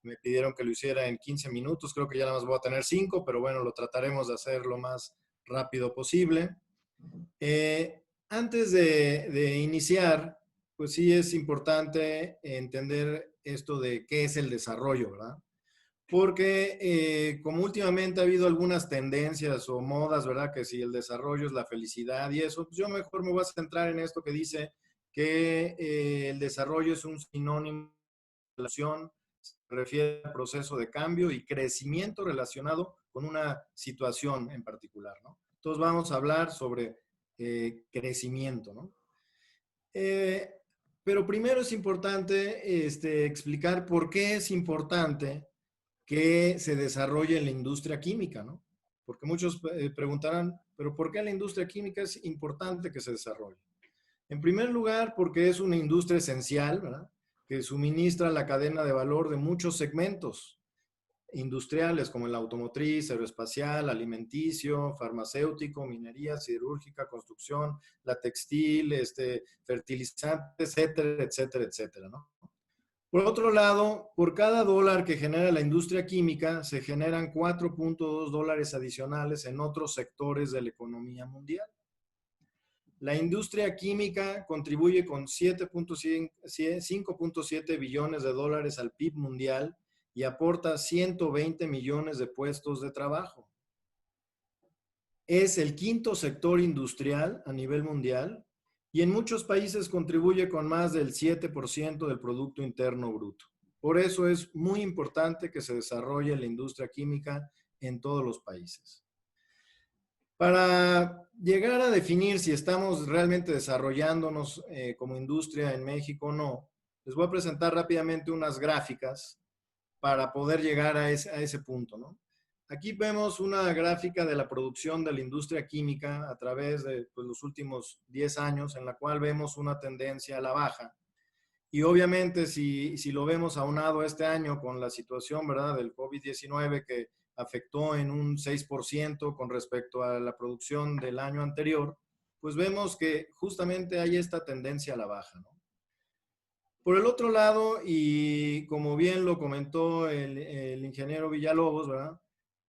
Me pidieron que lo hiciera en 15 minutos, creo que ya nada más voy a tener 5, pero bueno, lo trataremos de hacer lo más rápido posible. Antes de iniciar, pues sí es importante entender esto de qué es el desarrollo, ¿verdad? Porque como últimamente ha habido algunas tendencias o modas, ¿verdad? Que si el desarrollo es la felicidad y eso, pues yo mejor me voy a centrar en esto que dice que el desarrollo es un sinónimo de relación, se refiere al proceso de cambio y crecimiento relacionado con una situación en particular, ¿no? Entonces vamos a hablar sobre crecimiento, ¿no? Pero primero es importante explicar por qué es importante que se desarrolle en la industria química, ¿no? Porque muchos preguntarán, Pero ¿por qué la industria química es importante que se desarrolle? En primer lugar, porque es una industria esencial, ¿verdad?, que suministra la cadena de valor de muchos segmentos industriales como el automotriz, aeroespacial, alimenticio, farmacéutico, minería, siderúrgica, construcción, la textil, fertilizantes, etcétera, etcétera, etcétera, ¿no? Por otro lado, por cada dólar que genera la industria química, se generan 4.2 dólares adicionales en otros sectores de la economía mundial. La industria química contribuye con 5.7 billones de dólares al PIB mundial y aporta 120 millones de puestos de trabajo. Es el quinto sector industrial a nivel mundial y en muchos países contribuye con más del 7% del Producto Interno Bruto. Por eso es muy importante que se desarrolle la industria química en todos los países. Para llegar a definir si estamos realmente desarrollándonos como industria en México o no, les voy a presentar rápidamente unas gráficas para poder llegar a ese punto, ¿no? Aquí vemos una gráfica de la producción de la industria química a través de los últimos 10 años, en la cual vemos una tendencia a la baja. Y obviamente, si lo vemos aunado este año con la situación, ¿verdad?, del COVID-19 que afectó en un 6% con respecto a la producción del año anterior, pues vemos que justamente hay esta tendencia a la baja, ¿no? Por el otro lado, y como bien lo comentó el ingeniero Villalobos, ¿verdad?,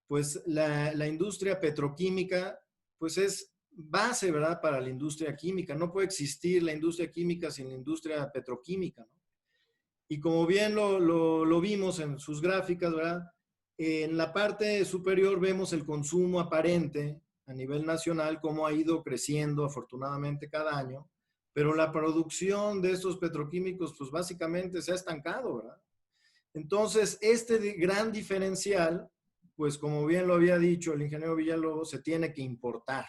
pues la industria petroquímica pues es base, ¿verdad?, para la industria química. No puede existir la industria química sin la industria petroquímica, ¿no? Y como bien lo vimos en sus gráficas, ¿verdad?, en la parte superior vemos el consumo aparente a nivel nacional, cómo ha ido creciendo afortunadamente cada año, pero la producción de estos petroquímicos pues básicamente se ha estancado, ¿verdad? Entonces, este gran diferencial, pues como bien lo había dicho el ingeniero Villalobos, se tiene que importar.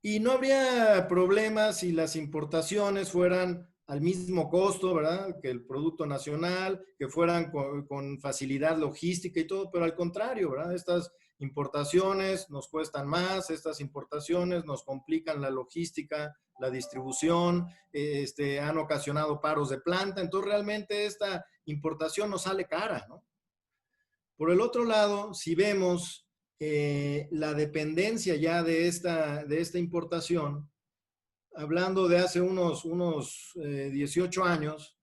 Y no habría problema si las importaciones fueran al mismo costo, ¿verdad?, que el producto nacional, que fueran con facilidad logística y todo, pero al contrario, ¿verdad?, estas importaciones nos cuestan más, estas importaciones nos complican la logística, la distribución, han ocasionado paros de planta, entonces realmente esta importación nos sale cara, ¿no? Por el otro lado, si vemos la dependencia ya de esta importación, hablando de hace unos 18 años,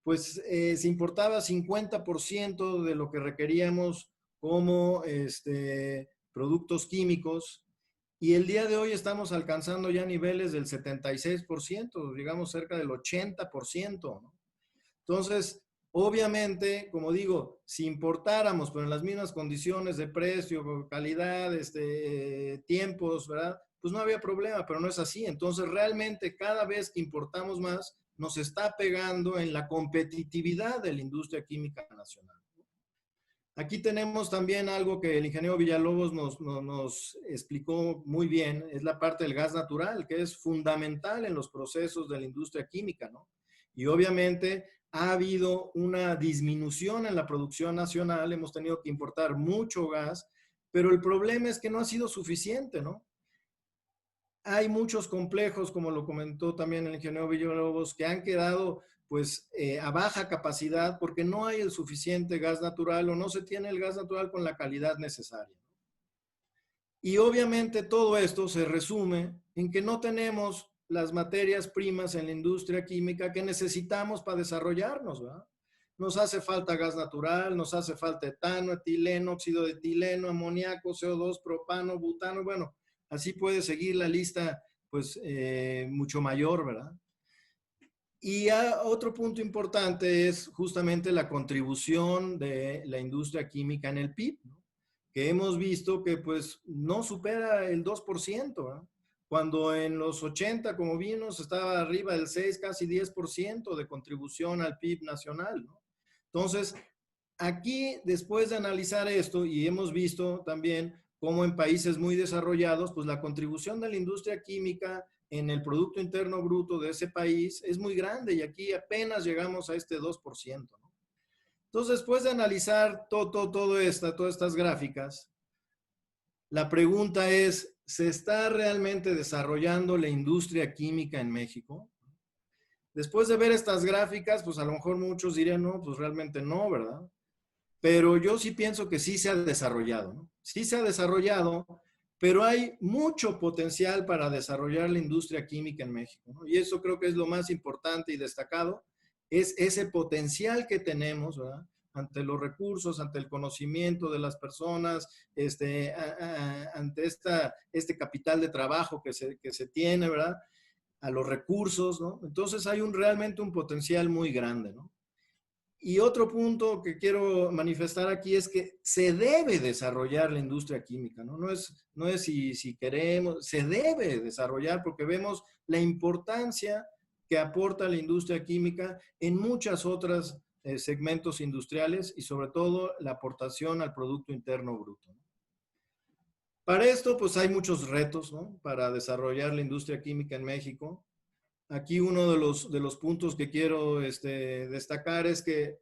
pues se importaba 50% de lo que requeríamos como productos químicos, y el día de hoy estamos alcanzando ya niveles del 76%, digamos cerca del 80%, ¿no? Entonces, obviamente, como digo, si importáramos, pero en las mismas condiciones de precio, calidad, tiempos, ¿verdad?, pues no había problema, pero no es así. Entonces, realmente, cada vez que importamos más, nos está pegando en la competitividad de la industria química nacional. Aquí tenemos también algo que el ingeniero Villalobos nos explicó muy bien, es la parte del gas natural, que es fundamental en los procesos de la industria química, ¿no? Y obviamente ha habido una disminución en la producción nacional, hemos tenido que importar mucho gas, pero el problema es que no ha sido suficiente, ¿no? Hay muchos complejos, como lo comentó también el ingeniero Villalobos, que han quedado pues a baja capacidad porque no hay el suficiente gas natural o no se tiene el gas natural con la calidad necesaria. Y obviamente todo esto se resume en que no tenemos las materias primas en la industria química que necesitamos para desarrollarnos, ¿verdad? Nos hace falta gas natural, nos hace falta etano, etileno, óxido de etileno, amoníaco, CO2, propano, butano, bueno, así puede seguir la lista, pues, mucho mayor, ¿verdad? Y otro punto importante es justamente la contribución de la industria química en el PIB, ¿no?, que hemos visto que, pues, no supera el 2%, ¿verdad?, cuando en los 80, como vimos, estaba arriba del 6, casi 10% de contribución al PIB nacional, ¿no? Entonces, aquí, después de analizar esto, y hemos visto también cómo en países muy desarrollados, pues la contribución de la industria química en el Producto Interno Bruto de ese país es muy grande y aquí apenas llegamos a este 2%, ¿no? Entonces, después de analizar todas estas gráficas, la pregunta es ¿se está realmente desarrollando la industria química en México? Después de ver estas gráficas, pues a lo mejor muchos dirían, no, pues realmente no, ¿verdad? Pero yo sí pienso que sí se ha desarrollado, ¿no? Sí se ha desarrollado, pero hay mucho potencial para desarrollar la industria química en México, ¿no? Y eso creo que es lo más importante y destacado, es ese potencial que tenemos, ¿verdad? Ante los recursos, ante el conocimiento de las personas, ante este capital de trabajo que se tiene, ¿verdad? A los recursos, ¿no? Entonces hay realmente un potencial muy grande, ¿no? Y otro punto que quiero manifestar aquí es que se debe desarrollar la industria química, ¿no? No es si queremos, se debe desarrollar porque vemos la importancia que aporta la industria química en muchas otras segmentos industriales y sobre todo la aportación al Producto Interno Bruto, ¿no? Para esto, pues hay muchos retos, ¿no? Para desarrollar la industria química en México. Aquí uno de los puntos que quiero destacar es que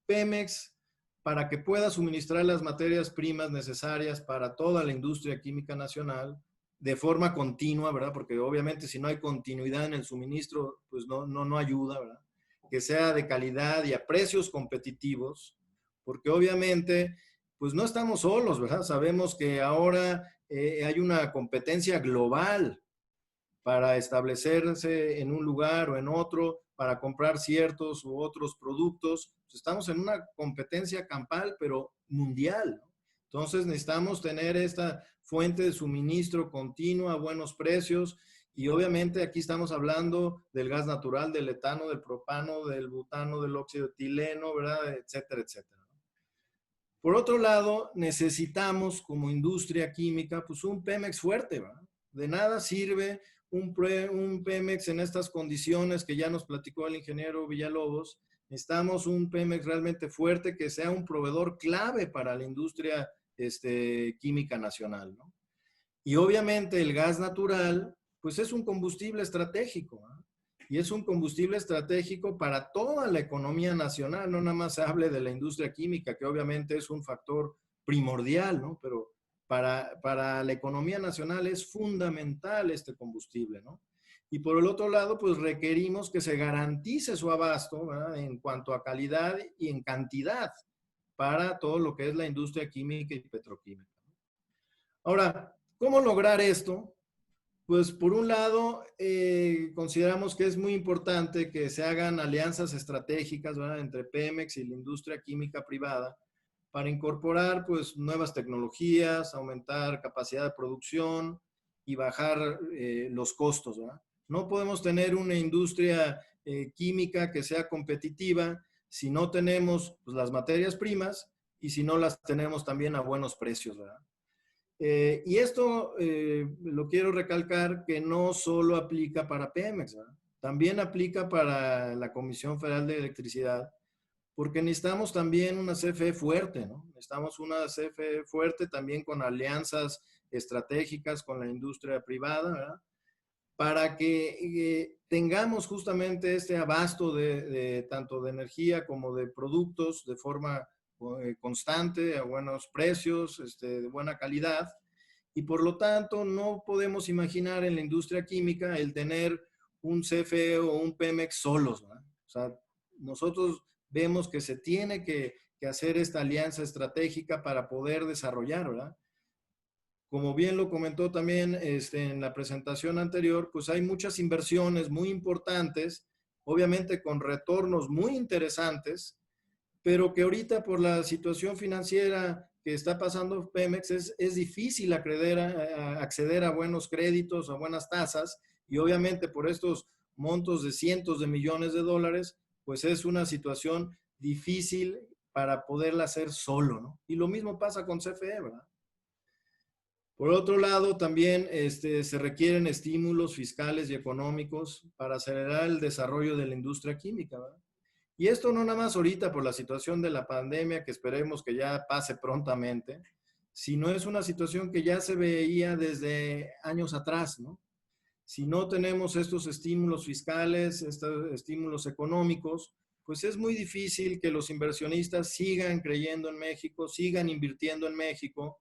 Pemex, para que pueda suministrar las materias primas necesarias para toda la industria química nacional de forma continua, ¿verdad? Porque obviamente si no hay continuidad en el suministro, pues no ayuda, ¿verdad? Que sea de calidad y a precios competitivos, porque obviamente, pues no estamos solos, ¿verdad? Sabemos que ahora hay una competencia global para establecerse en un lugar o en otro, para comprar ciertos u otros productos. Pues estamos en una competencia campal, pero mundial, ¿no? Entonces necesitamos tener esta fuente de suministro continua a buenos precios y obviamente aquí estamos hablando del gas natural, del etano, del propano, del butano, del óxido etileno, ¿verdad? Etcétera, etcétera. Por otro lado, necesitamos como industria química, pues un Pemex fuerte, ¿verdad? De nada sirve un Pemex en estas condiciones que ya nos platicó el ingeniero Villalobos. Necesitamos un Pemex realmente fuerte que sea un proveedor clave para la industria química nacional, ¿no? Y obviamente el gas natural, pues es un combustible estratégico, ¿no? Y es un combustible estratégico para toda la economía nacional, no nada más se hable de la industria química, que obviamente es un factor primordial, ¿no? Pero para la economía nacional es fundamental este combustible, ¿no? Y por el otro lado, pues requerimos que se garantice su abasto, ¿verdad? En cuanto a calidad y en cantidad para todo lo que es la industria química y petroquímica. Ahora, ¿cómo lograr esto? Pues por un lado, consideramos que es muy importante que se hagan alianzas estratégicas, ¿verdad? Entre Pemex y la industria química privada para incorporar pues nuevas tecnologías, aumentar capacidad de producción y bajar los costos, ¿verdad? No podemos tener una industria química que sea competitiva si no tenemos pues, las materias primas y si no las tenemos también a buenos precios, ¿verdad? Y esto lo quiero recalcar que no solo aplica para Pemex, ¿verdad? También aplica para la Comisión Federal de Electricidad, porque necesitamos también una CFE fuerte, ¿no? Necesitamos una CFE fuerte también con alianzas estratégicas con la industria privada, ¿verdad? Para que tengamos justamente este abasto tanto de energía como de productos de forma constante, a buenos precios, de buena calidad. Y por lo tanto, no podemos imaginar en la industria química el tener un CFE o un Pemex solos, ¿verdad? O sea, nosotros vemos que se tiene que hacer esta alianza estratégica para poder desarrollar, ¿verdad? Como bien lo comentó también en la presentación anterior, pues hay muchas inversiones muy importantes, obviamente con retornos muy interesantes, pero que ahorita por la situación financiera que está pasando Pemex es difícil acceder a buenos créditos, a buenas tasas, y obviamente por estos montos de cientos de millones de dólares, pues es una situación difícil para poderla hacer solo, ¿no? Y lo mismo pasa con CFE, ¿verdad? Por otro lado, también se requieren estímulos fiscales y económicos para acelerar el desarrollo de la industria química, ¿verdad? Y esto no nada más ahorita por la situación de la pandemia, que esperemos que ya pase prontamente, sino es una situación que ya se veía desde años atrás, ¿no? Si no tenemos estos estímulos fiscales, estos estímulos económicos, pues es muy difícil que los inversionistas sigan creyendo en México, sigan invirtiendo en México,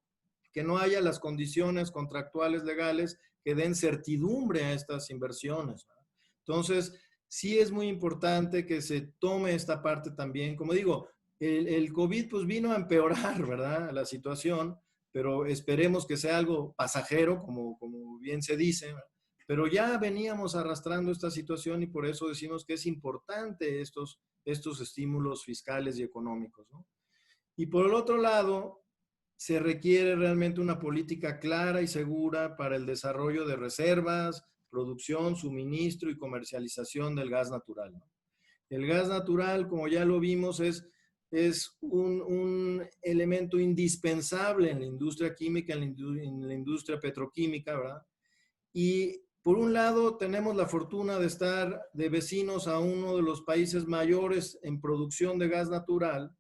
que no haya las condiciones contractuales legales que den certidumbre a estas inversiones, ¿verdad? Entonces, sí es muy importante que se tome esta parte también. Como digo, el COVID pues vino a empeorar, ¿verdad?, la situación, pero esperemos que sea algo pasajero, como bien se dice, ¿verdad? Pero ya veníamos arrastrando esta situación y por eso decimos que es importante estos estímulos fiscales y económicos, ¿no? Y por el otro lado, se requiere realmente una política clara y segura para el desarrollo de reservas, producción, suministro y comercialización del gas natural, ¿no? El gas natural, como ya lo vimos, es un elemento indispensable en la industria química, en la industria petroquímica, ¿verdad? Y por un lado, tenemos la fortuna de estar de vecinos a uno de los países mayores en producción de gas natural,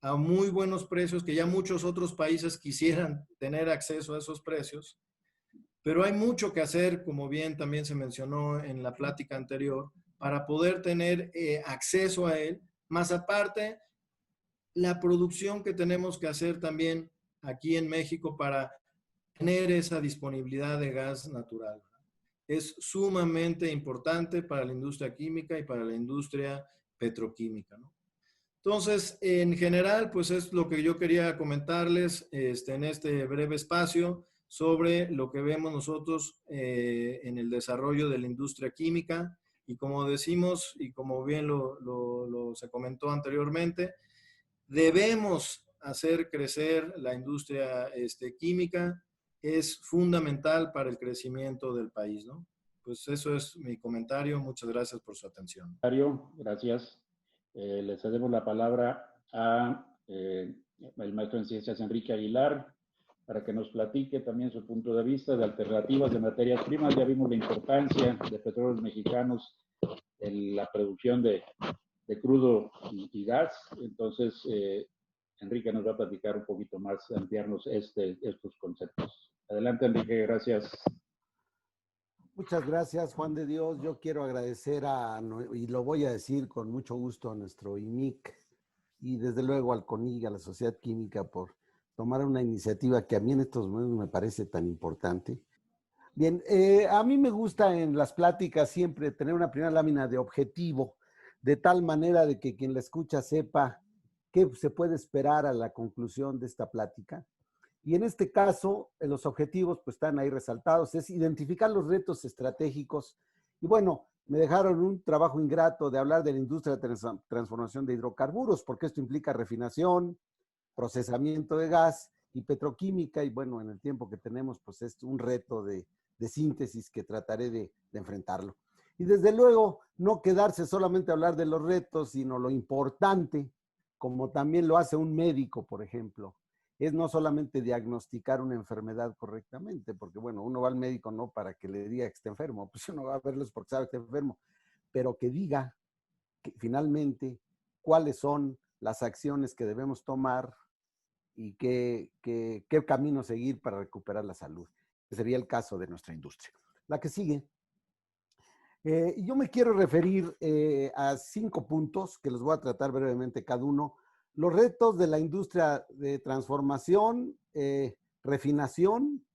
a muy buenos precios, que ya muchos otros países quisieran tener acceso a esos precios. Pero hay mucho que hacer, como bien también se mencionó en la plática anterior, para poder tener acceso a él. Más aparte, la producción que tenemos que hacer también aquí en México para tener esa disponibilidad de gas natural. Es sumamente importante para la industria química y para la industria petroquímica, ¿no? Entonces, en general, pues es lo que yo quería comentarles en este breve espacio sobre lo que vemos nosotros en el desarrollo de la industria química. Y como decimos, y como bien se comentó anteriormente, debemos hacer crecer la industria química. Es fundamental para el crecimiento del país, ¿no? Pues eso es mi comentario. Muchas gracias por su atención. Gracias. Le cedemos la palabra a el maestro en ciencias Enrique Aguilar para que nos platique también su punto de vista de alternativas de materias primas. Ya vimos la importancia de Petróleos Mexicanos en la producción de crudo y gas. Entonces, Enrique nos va a platicar un poquito más, ampliarnos estos conceptos. Adelante, Enrique, gracias. Muchas gracias, Juan de Dios. Yo quiero agradecer y lo voy a decir con mucho gusto, a nuestro IMIC y desde luego al CONIG, a la Sociedad Química, por tomar una iniciativa que a mí en estos momentos me parece tan importante. Bien, a mí me gusta en las pláticas siempre tener una primera lámina de objetivo, de tal manera de que quien la escucha sepa qué se puede esperar a la conclusión de esta plática. Y en este caso, los objetivos pues están ahí resaltados, es identificar los retos estratégicos. Y bueno, me dejaron un trabajo ingrato de hablar de la industria de transformación de hidrocarburos, porque esto implica refinación, procesamiento de gas y petroquímica. Y bueno, en el tiempo que tenemos, pues es un reto de síntesis que trataré de enfrentarlo. Y desde luego, no quedarse solamente a hablar de los retos, sino lo importante, como también lo hace un médico, por ejemplo, es no solamente diagnosticar una enfermedad correctamente, porque bueno, uno va al médico no para que le diga que está enfermo, pues uno va a verlos porque sabe que está enfermo, pero que diga que finalmente cuáles son las acciones que debemos tomar y qué camino seguir para recuperar la salud. Ese sería el caso de nuestra industria. La que sigue. Yo me quiero referir a 5 puntos que los voy a tratar brevemente cada uno. Los retos de la industria de transformación, refinación,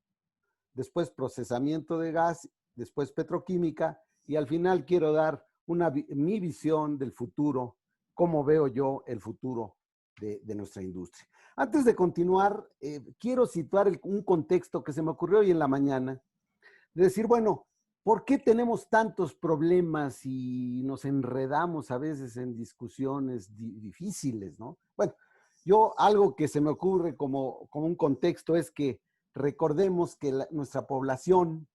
después procesamiento de gas, después petroquímica, y al final quiero dar mi visión del futuro, cómo veo yo el futuro de nuestra industria. Antes de continuar, quiero situar un contexto que se me ocurrió hoy en la mañana, de decir, bueno, ¿por qué tenemos tantos problemas y nos enredamos a veces en discusiones difíciles, ¿no? Bueno, algo que se me ocurre como un contexto es que recordemos que nuestra población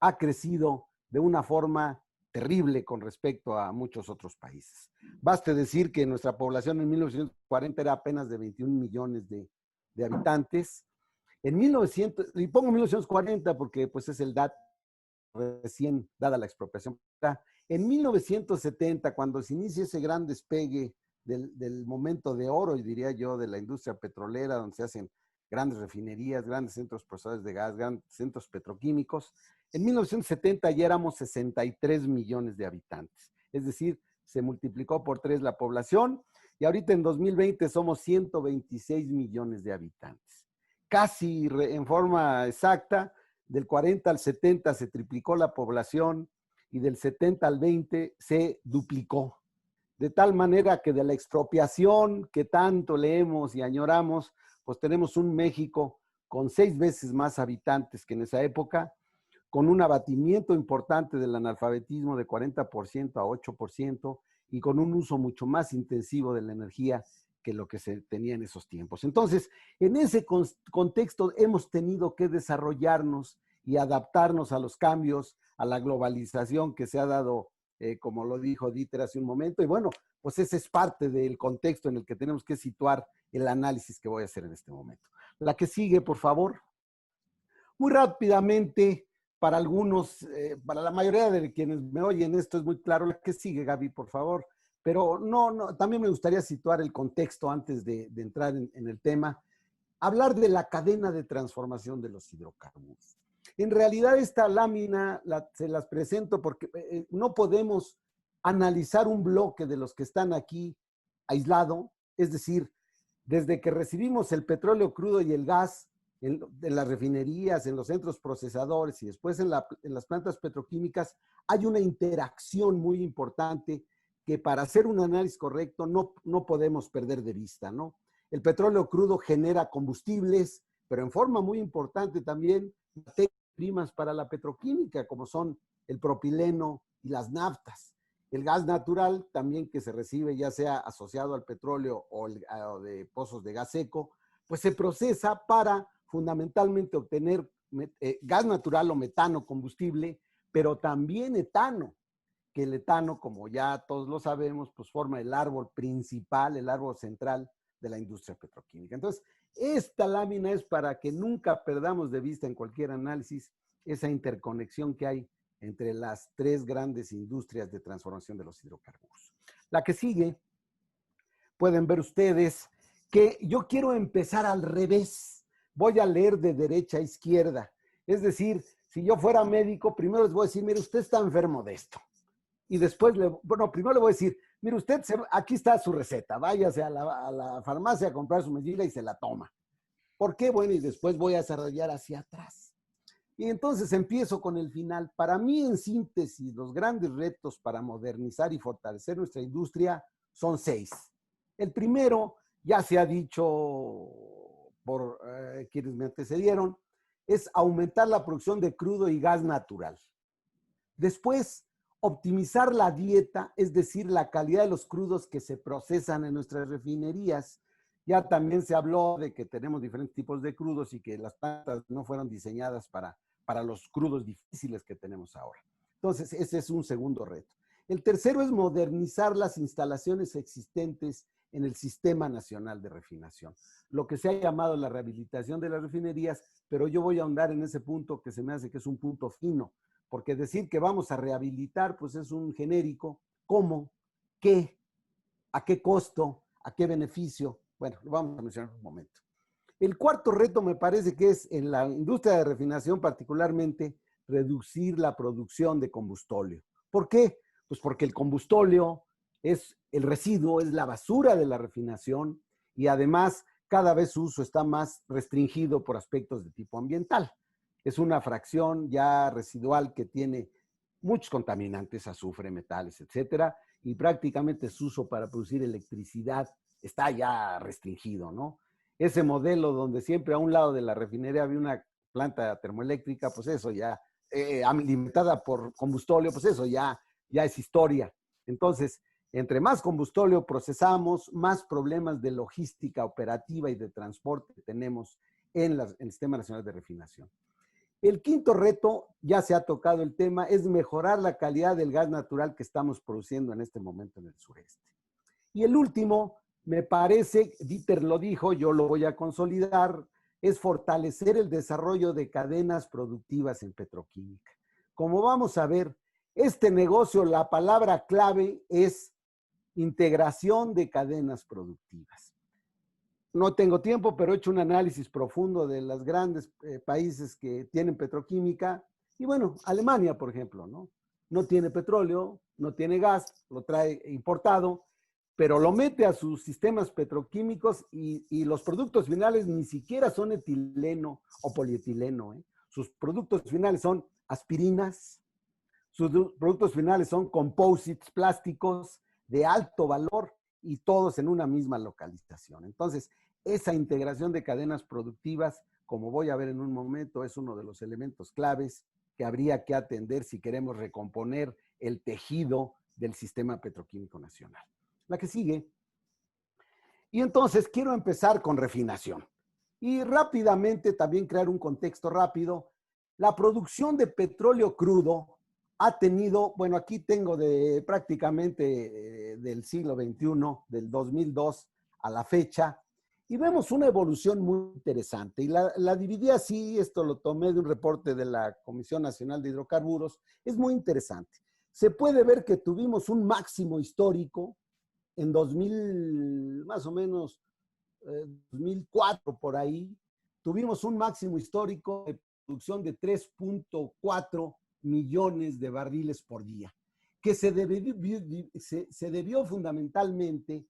ha crecido de una forma terrible con respecto a muchos otros países. Baste decir que nuestra población en 1940 era apenas de 21 millones de habitantes. Y pongo 1940 porque pues es el dato recién dada la expropiación. En 1970, cuando se inicia ese gran despegue del momento de oro, y diría yo, de la industria petrolera, donde se hacen grandes refinerías, grandes centros procesadores de gas, grandes centros petroquímicos, en 1970 ya éramos 63 millones de habitantes. Es decir, se multiplicó por 3 la población y ahorita en 2020 somos 126 millones de habitantes. casi en forma exacta, del 40 al 70 se triplicó la población y del 70 al 20 se duplicó. De tal manera que de la expropiación que tanto leemos y añoramos, pues tenemos un México con 6 veces más habitantes que en esa época, con un abatimiento importante del analfabetismo de 40% a 8% y con un uso mucho más intensivo de la energía que lo que se tenía en esos tiempos. Entonces, en ese contexto hemos tenido que desarrollarnos y adaptarnos a los cambios, a la globalización que se ha dado, como lo dijo Dieter hace un momento, y bueno, pues ese es parte del contexto en el que tenemos que situar el análisis que voy a hacer en este momento. La que sigue, por favor. Muy rápidamente, para algunos, para la mayoría de quienes me oyen, esto es muy claro. La que sigue, Gaby, por favor. Pero también me gustaría situar el contexto antes de entrar en el tema. Hablar de la cadena de transformación de los hidrocarburos. En realidad esta lámina se las presento porque no podemos analizar un bloque de los que están aquí aislado, es decir, desde que recibimos el petróleo crudo y el gas en las refinerías, en los centros procesadores y después en las plantas petroquímicas, hay una interacción muy importante que para hacer un análisis correcto no podemos perder de vista, ¿no? El petróleo crudo genera combustibles, pero en forma muy importante también materias primas para la petroquímica, como son el propileno y las naftas. El gas natural también que se recibe ya sea asociado al petróleo o de pozos de gas seco, pues se procesa para fundamentalmente obtener gas natural o metano combustible, pero también etano, que el etano, como ya todos lo sabemos, pues forma el árbol principal, el árbol central de la industria petroquímica. Entonces, esta lámina es para que nunca perdamos de vista en cualquier análisis esa interconexión que hay entre las 3 grandes industrias de transformación de los hidrocarburos. La que sigue, pueden ver ustedes que yo quiero empezar al revés. Voy a leer de derecha a izquierda. Es decir, si yo fuera médico, primero les voy a decir, mire, usted está enfermo de esto. Y después, primero le voy a decir, mire, usted, aquí está su receta, váyase a la farmacia a comprar su medicina y se la toma. ¿Por qué? Bueno, y después voy a desarrollar hacia atrás. Y entonces empiezo con el final. Para mí, en síntesis, los grandes retos para modernizar y fortalecer nuestra industria son 6. El primero, ya se ha dicho por quienes me antecedieron, es aumentar la producción de crudo y gas natural. Después, optimizar la dieta, es decir, la calidad de los crudos que se procesan en nuestras refinerías. Ya también se habló de que tenemos diferentes tipos de crudos y que las plantas no fueron diseñadas para los crudos difíciles que tenemos ahora. Entonces, ese es un segundo reto. El tercero es modernizar las instalaciones existentes en el Sistema Nacional de Refinación, lo que se ha llamado la rehabilitación de las refinerías, pero yo voy a ahondar en ese punto que se me hace que es un punto fino, porque decir que vamos a rehabilitar, pues es un genérico. ¿Cómo? ¿Qué? ¿A qué costo? ¿A qué beneficio? Bueno, lo vamos a mencionar en un momento. El cuarto reto me parece que es en la industria de refinación particularmente reducir la producción de combustóleo. ¿Por qué? Pues porque el combustóleo es el residuo, es la basura de la refinación y además cada vez su uso está más restringido por aspectos de tipo ambiental. Es una fracción ya residual que tiene muchos contaminantes, azufre, metales, etcétera, y prácticamente su uso para producir electricidad está ya restringido, ¿no? Ese modelo donde siempre a un lado de la refinería había una planta termoeléctrica, pues eso ya, alimentada por combustóleo, pues eso ya es historia. Entonces, entre más combustóleo procesamos, más problemas de logística operativa y de transporte tenemos en el Sistema Nacional de Refinación. El quinto reto, ya se ha tocado el tema, es mejorar la calidad del gas natural que estamos produciendo en este momento en el sureste. Y el último, me parece, Dieter lo dijo, yo lo voy a consolidar, es fortalecer el desarrollo de cadenas productivas en petroquímica. Como vamos a ver, este negocio, la palabra clave es integración de cadenas productivas. No tengo tiempo, pero he hecho un análisis profundo de los grandes países que tienen petroquímica. Y bueno, Alemania, por ejemplo, ¿no? No tiene petróleo, no tiene gas, lo trae importado, pero lo mete a sus sistemas petroquímicos y los productos finales ni siquiera son etileno o polietileno, ¿eh? Sus productos finales son aspirinas, sus productos finales son composites, plásticos de alto valor y todos en una misma localización. Entonces, esa integración de cadenas productivas, como voy a ver en un momento, es uno de los elementos claves que habría que atender si queremos recomponer el tejido del sistema petroquímico nacional. La que sigue. Y entonces quiero empezar con refinación. Y rápidamente también crear un contexto rápido. La producción de petróleo crudo ha tenido, bueno, aquí tengo de prácticamente del siglo XXI, del 2002 a la fecha, y vemos una evolución muy interesante. Y la dividí así, esto lo tomé de un reporte de la Comisión Nacional de Hidrocarburos, es muy interesante. Se puede ver que tuvimos un máximo histórico en 2000, más o menos 2004 por ahí, tuvimos un máximo histórico de producción de 3.4 millones de barriles por día, que se debió fundamentalmente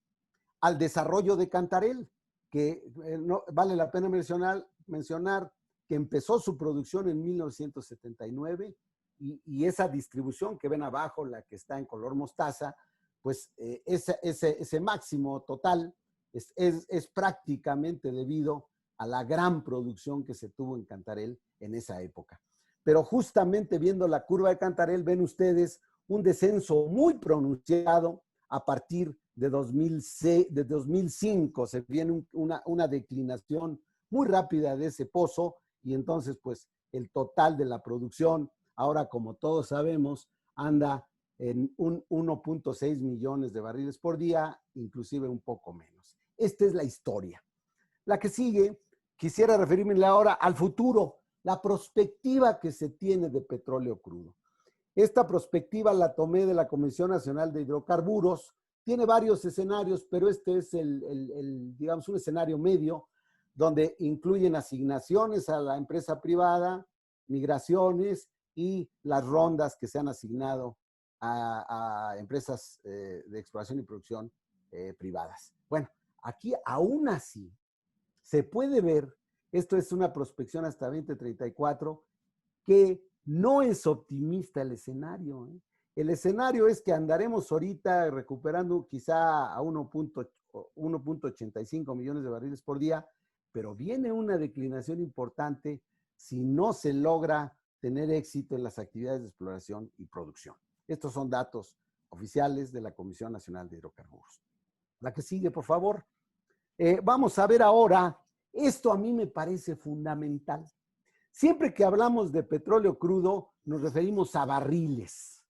al desarrollo de Cantarell, que no, vale la pena mencionar que empezó su producción en 1979 y esa distribución que ven abajo, la que está en color mostaza, pues ese máximo total es prácticamente debido a la gran producción que se tuvo en Cantarell en esa época. Pero justamente viendo la curva de Cantarell, ven ustedes un descenso muy pronunciado a partir de 2005. Se viene una declinación muy rápida de ese pozo y entonces pues el total de la producción, ahora como todos sabemos, anda en un 1.6 millones de barriles por día, inclusive un poco menos. Esta es la historia. La que sigue, quisiera referirme ahora al futuro, la perspectiva que se tiene de petróleo crudo. Esta perspectiva la tomé de la Comisión Nacional de Hidrocarburos. Tiene varios escenarios, pero este es digamos, un escenario medio donde incluyen asignaciones a la empresa privada, migraciones y las rondas que se han asignado a empresas de exploración y producción privadas. Bueno, aquí aún así se puede ver, esto es una prospección hasta 2034, que no es optimista el escenario, ¿eh? El escenario es que andaremos ahorita recuperando quizá a 1.85 millones de barriles por día, pero viene una declinación importante si no se logra tener éxito en las actividades de exploración y producción. Estos son datos oficiales de la Comisión Nacional de Hidrocarburos. La que sigue, por favor. Vamos a ver ahora, esto a mí me parece fundamental. Siempre que hablamos de petróleo crudo, nos referimos a barriles,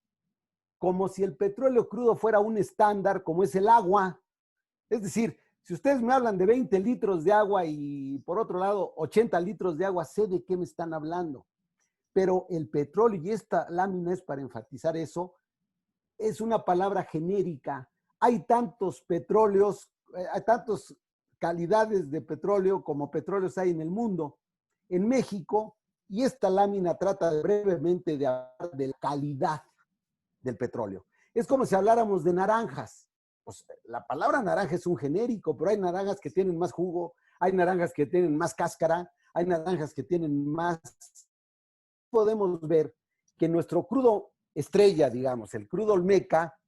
como si el petróleo crudo fuera un estándar como es el agua. Es decir, si ustedes me hablan de 20 litros de agua y por otro lado 80 litros de agua, sé de qué me están hablando. Pero el petróleo, y esta lámina es para enfatizar eso, es una palabra genérica. Hay tantos petróleos, hay tantas calidades de petróleo como petróleos hay en el mundo. En México, y esta lámina trata brevemente de hablar de la calidad del petróleo. Es como si habláramos de naranjas. Pues la palabra naranja es un genérico, pero hay naranjas que tienen más jugo, hay naranjas que tienen más cáscara, hay naranjas que tienen más. Podemos ver que nuestro crudo estrella, digamos, el crudo Olmeca,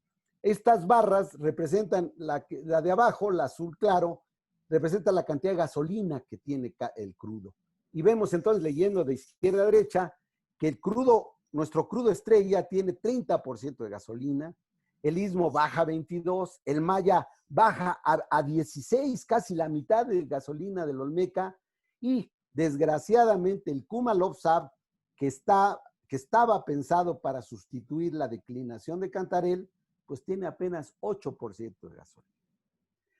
estas barras representan la de abajo, la azul claro, representa la cantidad de gasolina que tiene el crudo. Y vemos entonces, leyendo de izquierda a derecha, que el crudo, nuestro crudo estrella tiene 30% de gasolina, el Istmo baja 22%, el Maya baja a 16%, casi la mitad de gasolina del Olmeca, y desgraciadamente el Kumalov-Sab, que estaba pensado para sustituir la declinación de Cantarell, pues tiene apenas 8% de gasolina.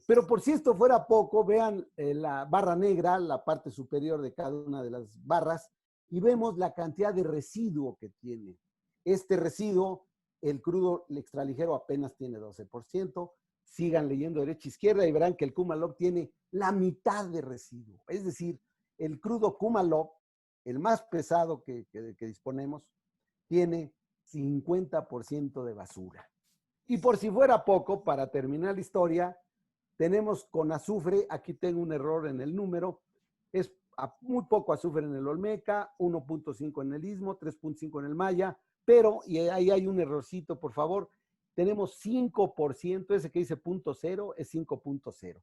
Pero por si esto fuera poco, vean la barra negra, la parte superior de cada una de las barras, y vemos la cantidad de residuo que tiene. Este residuo, el crudo extraligero apenas tiene 12%. Sigan leyendo derecha e izquierda y verán que el Kumalov tiene la mitad de residuo. Es decir, el crudo Kumalov, el más pesado que disponemos, tiene 50% de basura. Y por si fuera poco, para terminar la historia, tenemos con azufre, aquí tengo un error en el número, es muy poco azufre en el Olmeca, 1.5 en el Istmo, 3.5 en el Maya, pero, y ahí hay un errorcito, por favor, tenemos 5%, ese que dice 0.0 es 5.0.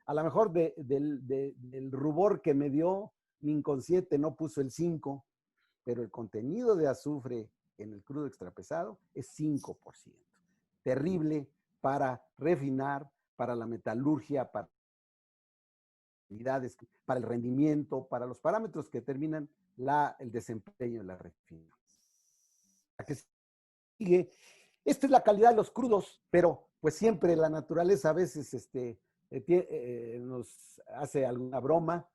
A lo mejor del rubor que me dio, mi inconsciente no puso el 5, pero el contenido de azufre en el crudo extrapesado es 5%. Terrible para refinar, para la metalurgia, para el rendimiento, para los parámetros que determinan el desempeño de la refinación. La que sigue, esta es la calidad de los crudos, pero pues siempre la naturaleza a veces nos hace alguna broma.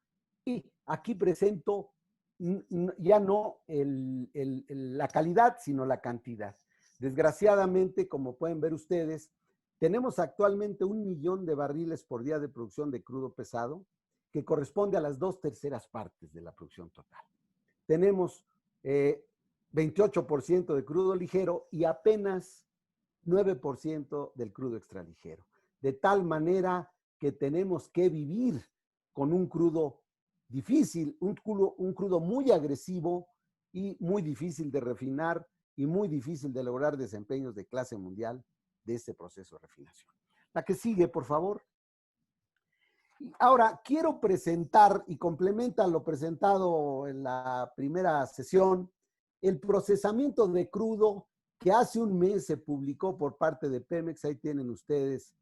Y aquí presento ya no la calidad, sino la cantidad. Desgraciadamente, como pueden ver ustedes, tenemos actualmente 1 millón de barriles por día de producción de crudo pesado, que corresponde a las 2/3 partes de la producción total. Tenemos 28% de crudo ligero y apenas 9% del crudo extraligero. De tal manera que tenemos que vivir con un crudo difícil, un crudo muy agresivo y muy difícil de refinar y muy difícil de lograr desempeños de clase mundial de este proceso de refinación. La que sigue, por favor. Ahora, quiero presentar, y complementa lo presentado en la primera sesión, el procesamiento de crudo que hace un mes se publicó por parte de Pemex. Ahí tienen ustedes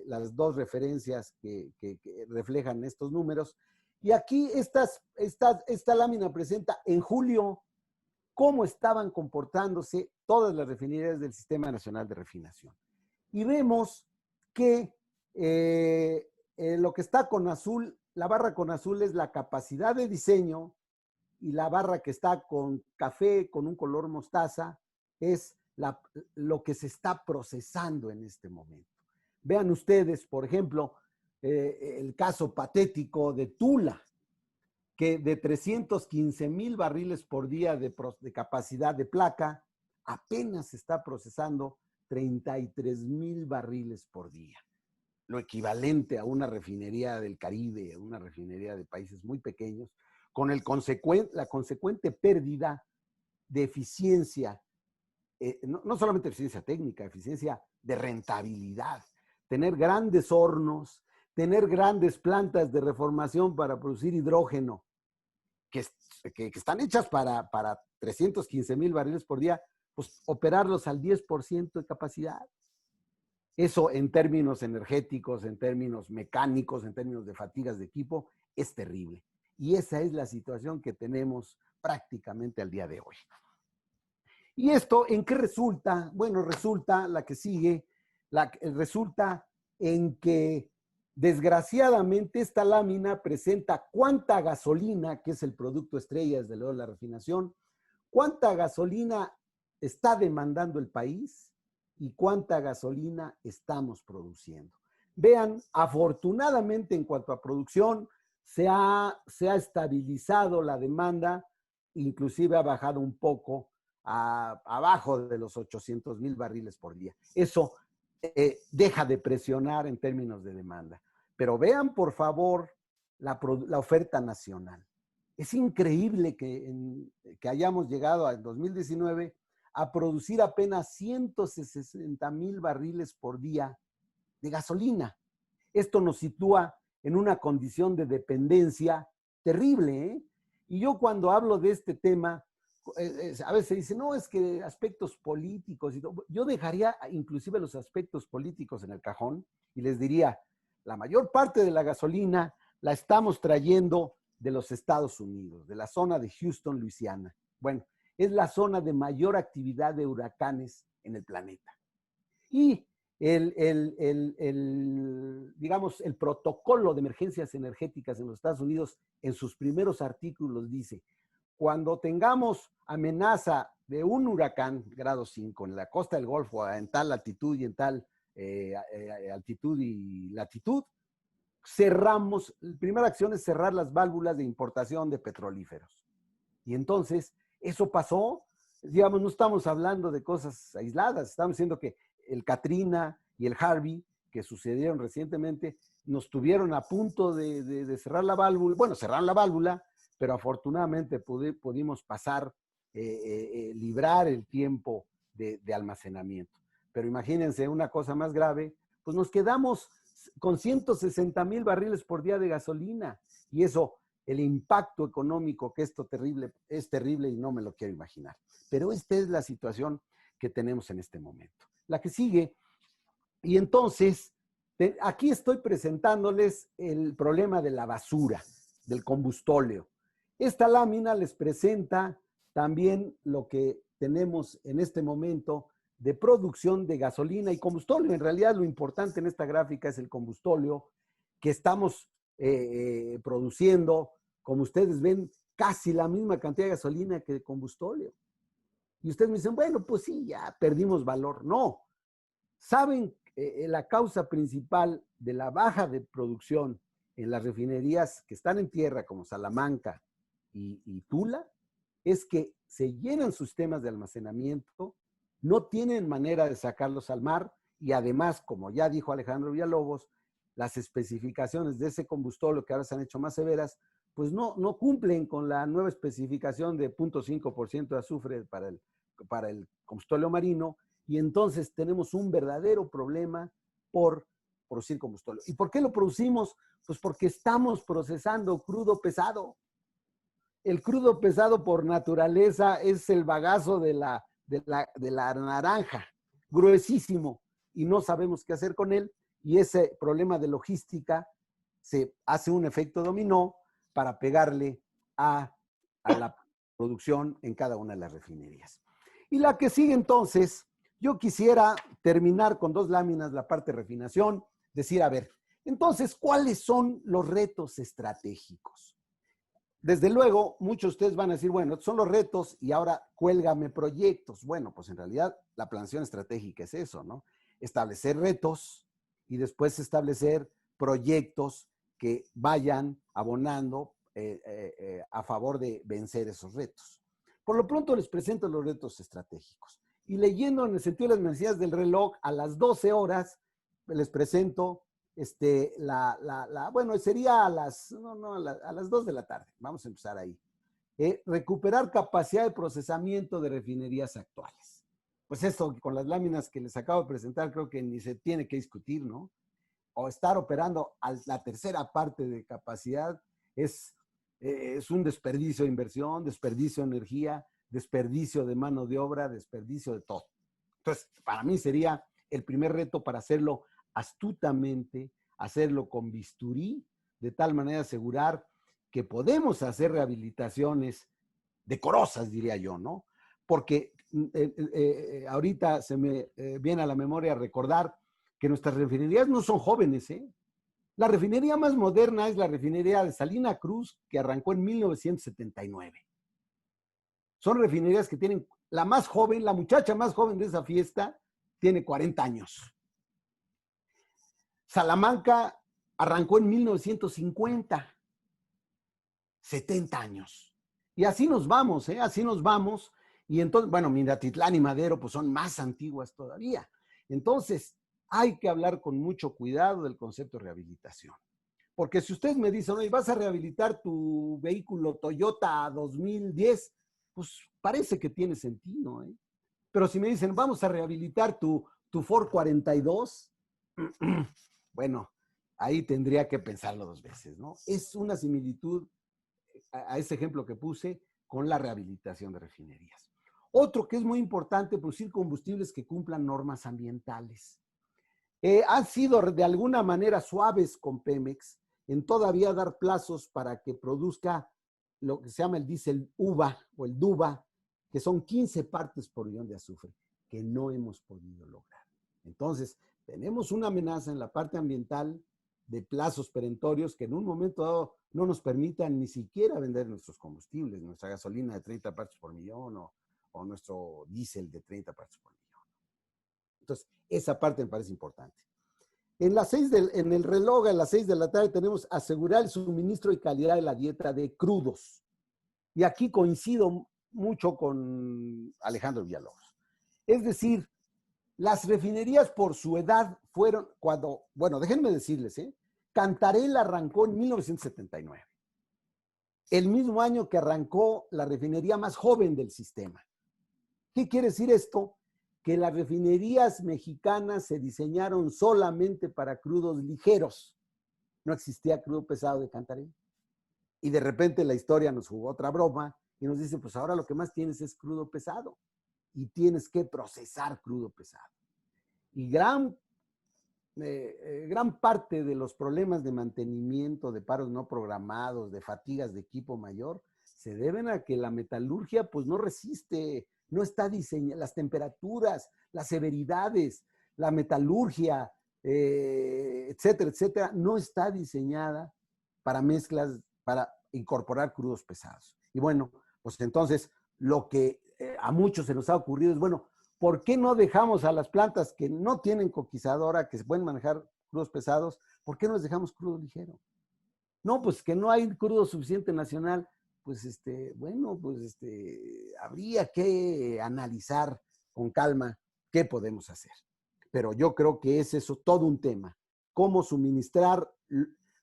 las dos referencias que reflejan estos números. Y aquí esta lámina presenta en julio cómo estaban comportándose todas las refinerías del Sistema Nacional de Refinación. Y vemos que lo que está con azul, la barra con azul es la capacidad de diseño y la barra que está con café, con un color mostaza, es lo que se está procesando en este momento. Vean ustedes, por ejemplo, el caso patético de Tula, que de 315,000 barriles por día de capacidad de placa, apenas se está procesando 33,000 barriles por día. Lo equivalente a una refinería del Caribe, a una refinería de países muy pequeños, con la consecuente pérdida de eficiencia, no solamente eficiencia técnica, eficiencia de rentabilidad. Tener grandes hornos, tener grandes plantas de reformación para producir hidrógeno, que están hechas para 315,000 barriles por día, pues operarlos al 10% de capacidad. Eso en términos energéticos, en términos mecánicos, en términos de fatigas de equipo, es terrible. Y esa es la situación que tenemos prácticamente al día de hoy. ¿Y esto en qué resulta? Bueno, resulta la que sigue, resulta en que desgraciadamente esta lámina presenta cuánta gasolina, que es el producto estrella desde luego de la refinación, cuánta gasolina está demandando el país y cuánta gasolina estamos produciendo. Vean, afortunadamente en cuanto a producción, se ha estabilizado la demanda, inclusive ha bajado un poco abajo de los 800,000 barriles por día. Eso deja de presionar en términos de demanda. Pero vean, por favor, la oferta nacional. Es increíble que hayamos llegado al 2019 a producir apenas 160,000 barriles por día de gasolina. Esto nos sitúa en una condición de dependencia terrible, ¿eh? Y yo cuando hablo de este tema, a veces se dice, no, es que aspectos políticos. Y todo. Yo dejaría inclusive los aspectos políticos en el cajón y les diría, la mayor parte de la gasolina la estamos trayendo de los Estados Unidos, de la zona de Houston, Luisiana. Bueno, es la zona de mayor actividad de huracanes en el planeta. Y digamos, el protocolo de emergencias energéticas en los Estados Unidos, en sus primeros artículos dice, cuando tengamos amenaza de un huracán grado 5 en la costa del Golfo, en tal altitud y en tal altitud y latitud, cerramos, la primera acción es cerrar las válvulas de importación de petrolíferos. Y entonces, eso pasó, digamos, no estamos hablando de cosas aisladas, estamos diciendo que el Katrina y el Harvey, que sucedieron recientemente, nos tuvieron a punto de cerrar la válvula, bueno, cerraron la válvula, pero afortunadamente pudimos pasar, librar el tiempo de almacenamiento. Pero imagínense una cosa más grave, pues nos quedamos con 160,000 barriles por día de gasolina, y eso, el impacto económico que esto es terrible y no me lo quiero imaginar. Pero esta es la situación que tenemos en este momento. La que sigue, y entonces, aquí estoy presentándoles el problema de la basura, del combustóleo. Esta lámina les presenta también lo que tenemos en este momento de producción de gasolina y combustóleo. En realidad, lo importante en esta gráfica es el combustóleo que estamos produciendo. Como ustedes ven, casi la misma cantidad de gasolina que de combustóleo. Y ustedes me dicen, bueno, pues sí, ya perdimos valor. No. ¿Saben la causa principal de la baja de producción en las refinerías que están en tierra, como Salamanca y Tula? Es que se llenan sus sistemas de almacenamiento, no tienen manera de sacarlos al mar, y además, como ya dijo Alejandro Villalobos, las especificaciones de ese combustóleo, que ahora se han hecho más severas, pues no cumplen con la nueva especificación de 0.5% de azufre para el combustóleo marino, y entonces tenemos un verdadero problema por producir combustóleo. ¿Y por qué lo producimos? Pues porque estamos procesando crudo pesado. El crudo pesado por naturaleza es el bagazo de la naranja, gruesísimo, y no sabemos qué hacer con él, y ese problema de logística se hace un efecto dominó para pegarle a la producción en cada una de las refinerías. Y la que sigue entonces, yo quisiera terminar con dos láminas, la parte de refinación, decir, a ver, entonces, ¿cuáles son los retos estratégicos? Desde luego, muchos de ustedes van a decir, bueno, estos son los retos y ahora cuélgame proyectos. Bueno, pues en realidad la planeación estratégica es eso, ¿no? Establecer retos y después establecer proyectos que vayan abonando a favor de vencer esos retos. Por lo pronto les presento los retos estratégicos. Y leyendo en el sentido de las manecillas del reloj, a las 12 horas les presento bueno, sería a las 2 de la tarde. Vamos a empezar ahí. Recuperar capacidad de procesamiento de refinerías actuales. Pues esto con las láminas que les acabo de presentar creo que ni se tiene que discutir, ¿no? O estar operando a la tercera parte de capacidad es un desperdicio de inversión, desperdicio de energía, desperdicio de mano de obra, desperdicio de todo. Entonces, para mí sería el primer reto para hacerlo astutamente, hacerlo con bisturí, de tal manera asegurar que podemos hacer rehabilitaciones decorosas, diría yo, ¿no? Porque ahorita se me viene a la memoria recordar que nuestras refinerías no son jóvenes, ¿eh? La refinería más moderna es la refinería de Salina Cruz, que arrancó en 1979. Son refinerías que tienen, la más joven, la muchacha más joven de esa fiesta, tiene 40 años. Salamanca arrancó en 1950, 70 años. Y así nos vamos, ¿eh? Así nos vamos. Y entonces, bueno, Minatitlán y Madero pues son más antiguas todavía. Entonces, hay que hablar con mucho cuidado del concepto de rehabilitación. Porque si ustedes me dicen, oye, vas a rehabilitar tu vehículo Toyota 2010, pues parece que tiene sentido, ¿eh? Pero si me dicen, vamos a rehabilitar tu Ford 42, bueno, ahí tendría que pensarlo dos veces, ¿no? Es una similitud a ese ejemplo que puse con la rehabilitación de refinerías. Otro que es muy importante, producir combustibles que cumplan normas ambientales. Han sido de alguna manera suaves con Pemex en todavía dar plazos para que produzca lo que se llama el diésel UVA o el DUVA, que son 15 partes por millón de azufre, que no hemos podido lograr. Entonces, tenemos una amenaza en la parte ambiental de plazos perentorios que en un momento dado no nos permitan ni siquiera vender nuestros combustibles, nuestra gasolina de 30 partes por millón o nuestro diésel de 30 partes por millón. Entonces, esa parte me parece importante. En el reloj a las 6 de la tarde tenemos asegurar el suministro y calidad de la dieta de crudos. Y aquí coincido mucho con Alejandro Villalobos. Es decir, Las refinerías por su edad fueron cuando, bueno, déjenme decirles, Cantarell arrancó en 1979, el mismo año que arrancó la refinería más joven del sistema. ¿Qué quiere decir esto? Que las refinerías mexicanas se diseñaron solamente para crudos ligeros. No existía crudo pesado de Cantarell. Y de repente la historia nos jugó otra broma y nos dice, pues ahora lo que más tienes es crudo pesado y tienes que procesar crudo pesado. Y gran parte de los problemas de mantenimiento, de paros no programados, de fatigas de equipo mayor, se deben a que la metalurgia pues no resiste, no está diseñada, las temperaturas, las severidades, la metalurgia, etcétera, etcétera, no está diseñada para mezclas, para incorporar crudos pesados. Y bueno, pues entonces lo que a muchos se nos ha ocurrido es, bueno, ¿por qué no dejamos a las plantas que no tienen coquizadora, que se pueden manejar crudos pesados, por qué no les dejamos crudo ligero? No, pues que no hay crudo suficiente nacional. Pues bueno, pues habría que analizar con calma qué podemos hacer. Pero yo creo que es eso todo un tema. Cómo suministrar,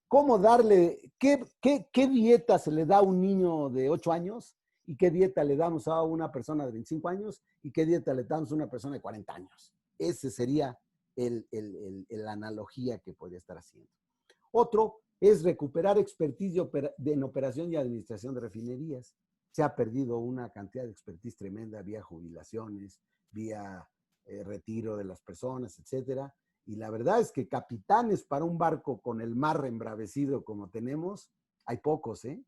cómo darle, qué dieta se le da a un niño de 8 años y qué dieta le damos a una persona de 25 años y qué dieta le damos a una persona de 40 años. Ese sería la analogía que podría estar haciendo. Otro es recuperar expertise en operación y administración de refinerías. Se ha perdido una cantidad de expertise tremenda vía jubilaciones, vía retiro de las personas, etcétera. Y la verdad es que capitanes para un barco con el mar embravecido como tenemos, hay pocos, Y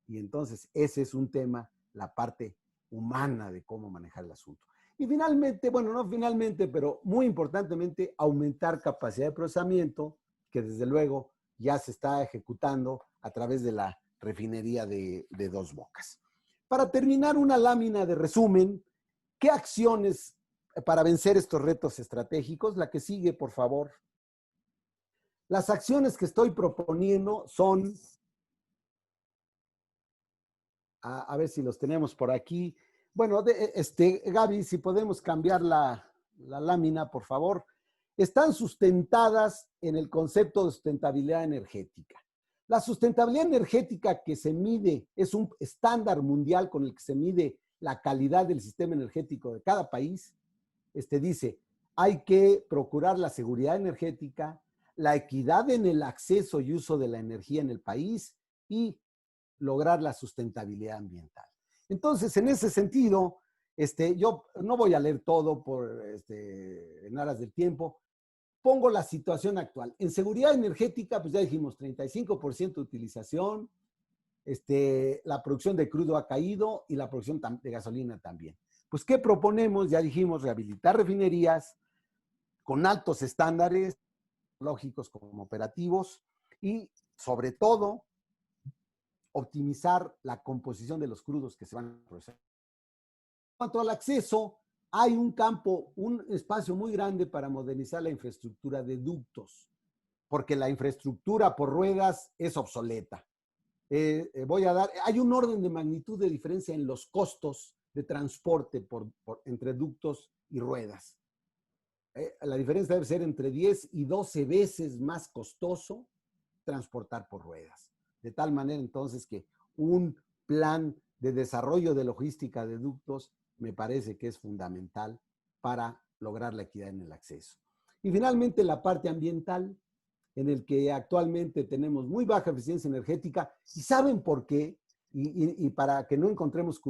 entonces ese es un tema, la parte humana de cómo manejar el asunto. Y finalmente, bueno, no finalmente, pero muy importantemente, aumentar capacidad de procesamiento, que desde luego ya se está ejecutando a través de la refinería de Dos Bocas. Para terminar, una lámina de resumen, ¿qué acciones para vencer estos retos estratégicos? La que sigue, por favor. Las acciones que estoy proponiendo son, a ver si los tenemos por aquí. Bueno, Gaby, si podemos cambiar la lámina, por favor. Están sustentadas en el concepto de sustentabilidad energética. La sustentabilidad energética que se mide es un estándar mundial con el que se mide la calidad del sistema energético de cada país. Dice, hay que procurar la seguridad energética, la equidad en el acceso y uso de la energía en el país y lograr la sustentabilidad ambiental. Entonces, en ese sentido, yo no voy a leer todo en aras del tiempo. Pongo la situación actual. En seguridad energética, pues ya dijimos, 35% de utilización, la producción de crudo ha caído y la producción de gasolina también. Pues, ¿qué proponemos? Ya dijimos, rehabilitar refinerías con altos estándares lógicos como operativos y, sobre todo, optimizar la composición de los crudos que se van a procesar. En cuanto al acceso, hay un espacio muy grande para modernizar la infraestructura de ductos, porque la infraestructura por ruedas es obsoleta. Hay un orden de magnitud de diferencia en los costos de transporte entre ductos y ruedas. La diferencia debe ser entre 10 y 12 veces más costoso transportar por ruedas. De tal manera entonces que un plan de desarrollo de logística de ductos me parece que es fundamental para lograr la equidad en el acceso. Y finalmente la parte ambiental, en el que actualmente tenemos muy baja eficiencia energética. ¿Y saben por qué? Y para que no encontremos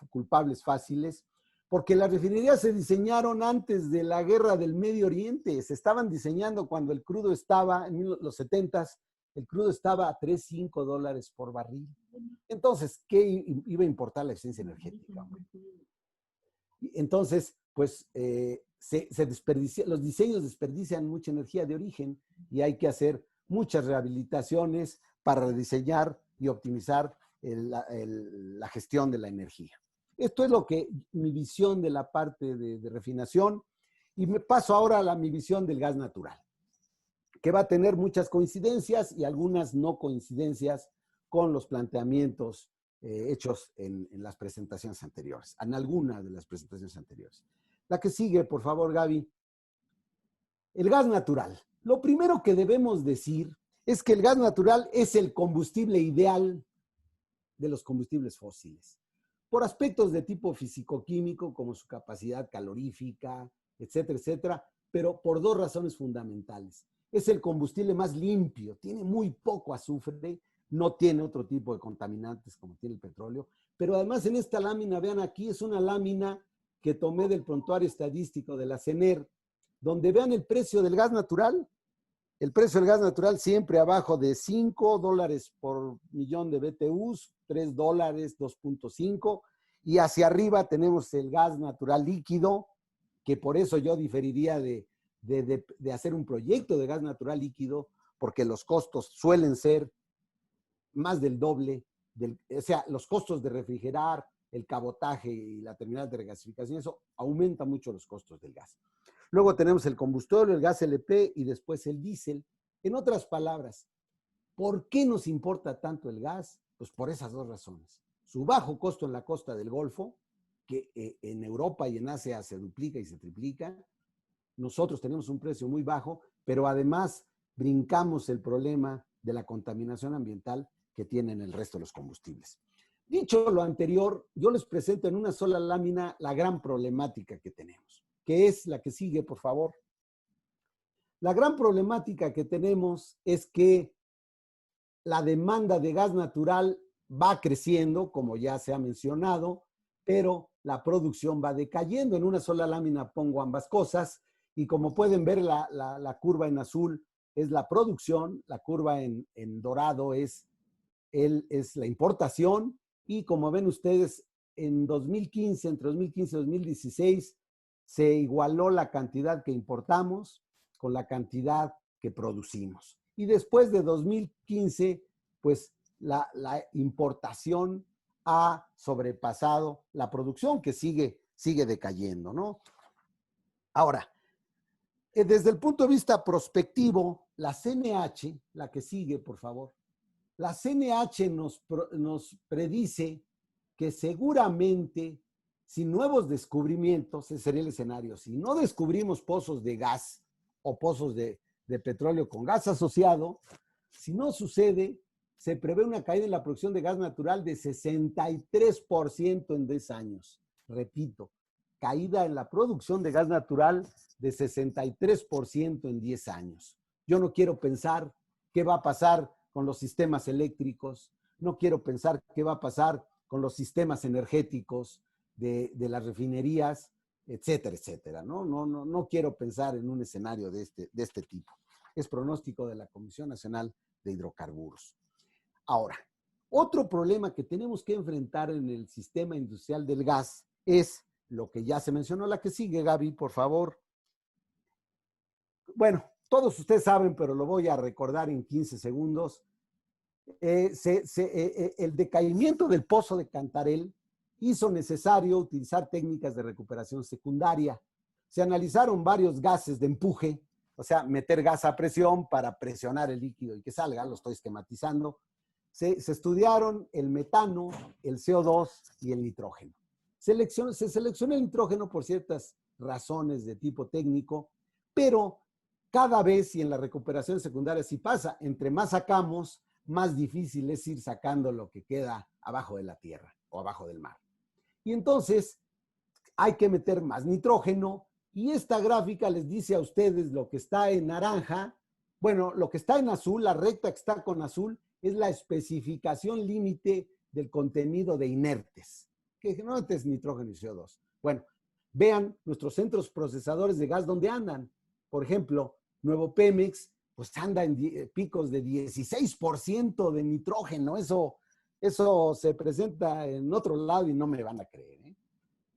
culpables fáciles, porque las refinerías se diseñaron antes de la guerra del Medio Oriente. Se estaban diseñando cuando el crudo estaba, en los 70s, el crudo estaba a $3-5 por barril. Entonces, ¿qué iba a importar la eficiencia energética? Entonces, pues, los diseños desperdician mucha energía de origen y hay que hacer muchas rehabilitaciones para rediseñar y optimizar la gestión de la energía. Esto es mi visión de la parte de refinación, y me paso ahora a mi visión del gas natural, que va a tener muchas coincidencias y algunas no coincidencias con los planteamientos hechos en las presentaciones anteriores, en algunas de las presentaciones anteriores. La que sigue, por favor, Gaby. El gas natural. Lo primero que debemos decir es que el gas natural es el combustible ideal de los combustibles fósiles, por aspectos de tipo físico-químico, como su capacidad calorífica, etcétera, etcétera, pero por dos razones fundamentales. Es el combustible más limpio, tiene muy poco azufre, no tiene otro tipo de contaminantes como tiene el petróleo, pero además en esta lámina, vean aquí, es una lámina que tomé del prontuario estadístico de la CENER, donde vean el precio del gas natural. El precio del gas natural siempre abajo de $5 por millón de BTUs, $3, 2.5, y hacia arriba tenemos el gas natural líquido, que por eso yo diferiría de hacer un proyecto de gas natural líquido, porque los costos suelen ser más del doble, o sea, los costos de refrigerar, el cabotaje y la terminal de regasificación, eso aumenta mucho los costos del gas. Luego tenemos el combustible, el gas LP y después el diésel. En otras palabras, ¿por qué nos importa tanto el gas? Pues por esas dos razones. Su bajo costo en la costa del Golfo, que en Europa y en Asia se duplica y se triplica. Nosotros tenemos un precio muy bajo, pero además brincamos el problema de la contaminación ambiental que tienen el resto de los combustibles. Dicho lo anterior, yo les presento en una sola lámina la gran problemática que tenemos, que es la que sigue, por favor. La gran problemática que tenemos es que la demanda de gas natural va creciendo, como ya se ha mencionado, pero la producción va decayendo. En una sola lámina pongo ambas cosas y como pueden ver la curva en azul es la producción, la curva en dorado es la importación y como ven ustedes en 2015, entre 2015 y 2016 se igualó la cantidad que importamos con la cantidad que producimos. Y después de 2015, pues la importación ha sobrepasado la producción que sigue decayendo, ¿no? Ahora, desde el punto de vista prospectivo, la CNH, la que sigue, por favor, la CNH nos predice que seguramente, sin nuevos descubrimientos, ese sería el escenario, si no descubrimos pozos de gas o pozos de petróleo con gas asociado, si no sucede, se prevé una caída en la producción de gas natural de 63% en 10 años. Repito, caída en la producción de gas natural de 63% en 10 años. Yo no quiero pensar qué va a pasar con los sistemas eléctricos, no quiero pensar qué va a pasar con los sistemas energéticos de las refinerías, etcétera, etcétera. No quiero pensar en un escenario de este tipo. Es pronóstico de la Comisión Nacional de Hidrocarburos. Ahora, otro problema que tenemos que enfrentar en el sistema industrial del gas es lo que ya se mencionó, la que sigue, Gaby, por favor. Bueno, todos ustedes saben, pero lo voy a recordar en 15 segundos. El decaimiento del pozo de Cantarell hizo necesario utilizar técnicas de recuperación secundaria. Se analizaron varios gases de empuje, o sea, meter gas a presión para presionar el líquido y que salga, lo estoy esquematizando. Se estudiaron el metano, el CO2 y el nitrógeno. Se seleccionó el nitrógeno por ciertas razones de tipo técnico, pero cada vez, y en la recuperación secundaria sí pasa, entre más sacamos, más difícil es ir sacando lo que queda abajo de la tierra o abajo del mar. Y entonces hay que meter más nitrógeno y esta gráfica les dice a ustedes lo que está en naranja. Bueno, lo que está en azul, la recta que está con azul, es la especificación límite del contenido de inertes, que no es nitrógeno y CO2. Bueno, vean nuestros centros procesadores de gas donde andan. Por ejemplo, Nuevo Pemex, pues anda en picos de 16% de nitrógeno. Eso se presenta en otro lado y no me van a creer, ¿eh?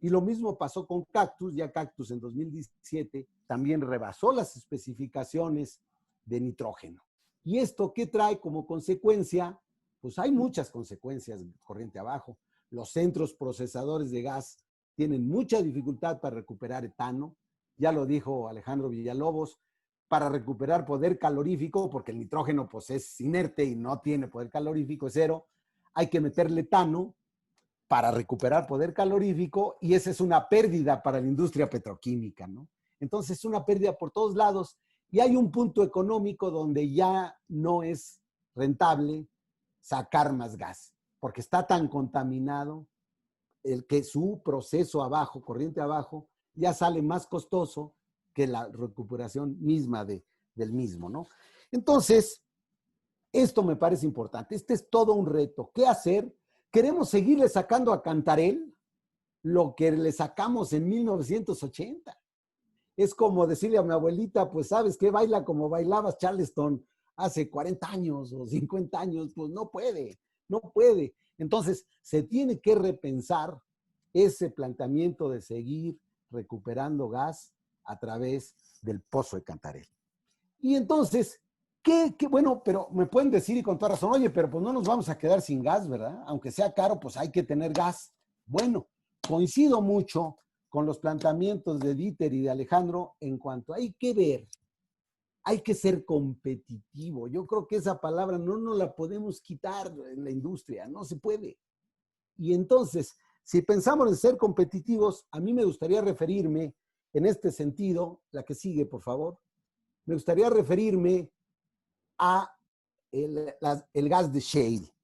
Y lo mismo pasó con Cactus. Ya Cactus en 2017 también rebasó las especificaciones de nitrógeno. ¿Y esto qué trae como consecuencia? Pues hay muchas consecuencias corriente abajo. Los centros procesadores de gas tienen mucha dificultad para recuperar etano. Ya lo dijo Alejandro Villalobos, para recuperar poder calorífico, porque el nitrógeno pues es inerte y no tiene poder calorífico, es cero. Hay que meterle etano para recuperar poder calorífico y esa es una pérdida para la industria petroquímica, ¿no? Entonces es una pérdida por todos lados y hay un punto económico donde ya no es rentable sacar más gas, porque está tan contaminado que su proceso abajo, corriente abajo, ya sale más costoso que la recuperación misma del mismo, ¿no? Entonces, esto me parece importante. Este es todo un reto. ¿Qué hacer? ¿Queremos seguirle sacando a Cantarell lo que le sacamos en 1980? Es como decirle a mi abuelita, pues, ¿sabes qué? Baila como bailabas Charleston hace 40 años o 50 años. Pues no puede, no puede. Entonces, se tiene que repensar ese planteamiento de seguir recuperando gas a través del pozo de Cantarell. Y entonces, bueno, pero me pueden decir y con toda razón, oye, pero pues no nos vamos a quedar sin gas, ¿verdad? Aunque sea caro, pues hay que tener gas. Bueno, coincido mucho con los planteamientos de Dieter y de Alejandro en cuanto hay que ver, hay que ser competitivo. Yo creo que esa palabra no nos la podemos quitar en la industria, no se puede. Y entonces, si pensamos en ser competitivos, a mí me gustaría referirme en este sentido, la que sigue, por favor, me gustaría referirme a el gas de shale.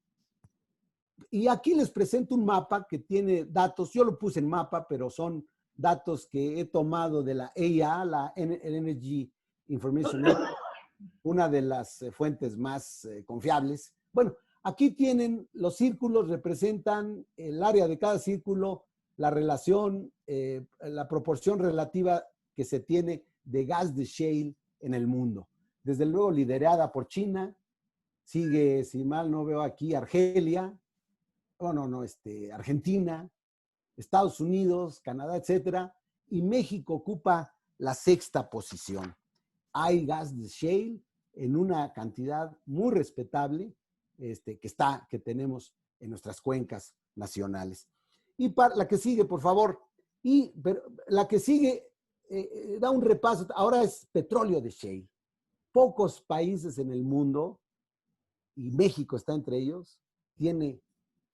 Y aquí les presento un mapa que tiene datos, yo lo puse en mapa, pero son datos que he tomado de la EIA, la Energy Information Network, una de las fuentes más confiables. Bueno, aquí tienen los círculos, representan el área de cada círculo, la relación, la proporción relativa que se tiene de gas de shale en el mundo. Desde luego liderada por China, sigue, si mal no veo aquí, Argelia, Argentina, Estados Unidos, Canadá, etcétera, y México ocupa la 6ª posición. Hay gas de shale en una cantidad muy respetable que tenemos en nuestras cuencas nacionales. Y para la que sigue, por favor, pero la que sigue da un repaso, ahora es petróleo de shale. Pocos países en el mundo, y México está entre ellos, tiene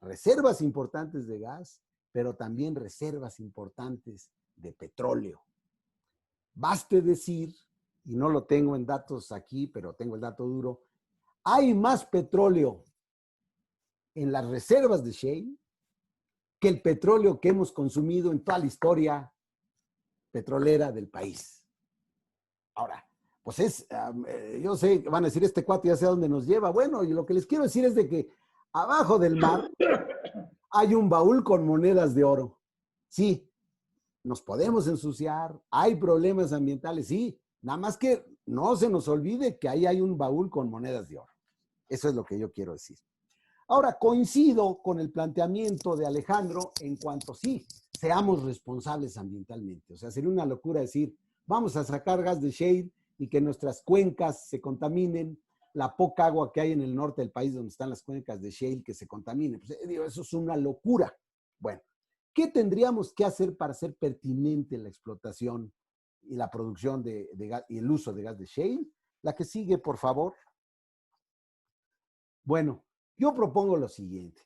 reservas importantes de gas, pero también reservas importantes de petróleo. Baste decir, y no lo tengo en datos aquí, pero tengo el dato duro, hay más petróleo en las reservas de shale que el petróleo que hemos consumido en toda la historia petrolera del país. Ahora, pues yo sé que van a decir, este cuate ya sé a dónde nos lleva. Bueno, y lo que les quiero decir es de que abajo del mar hay un baúl con monedas de oro. Sí, nos podemos ensuciar, hay problemas ambientales, sí, nada más que no se nos olvide que ahí hay un baúl con monedas de oro. Eso es lo que yo quiero decir. Ahora, coincido con el planteamiento de Alejandro en cuanto sí, seamos responsables ambientalmente. O sea, sería una locura decir, vamos a sacar gas de shale y que nuestras cuencas se contaminen, la poca agua que hay en el norte del país donde están las cuencas de shale que se contaminen. Pues, eso es una locura. Bueno, ¿qué tendríamos que hacer para hacer pertinente la explotación y la producción de gas y el uso de gas de shale? La que sigue, por favor. Bueno, yo propongo lo siguiente.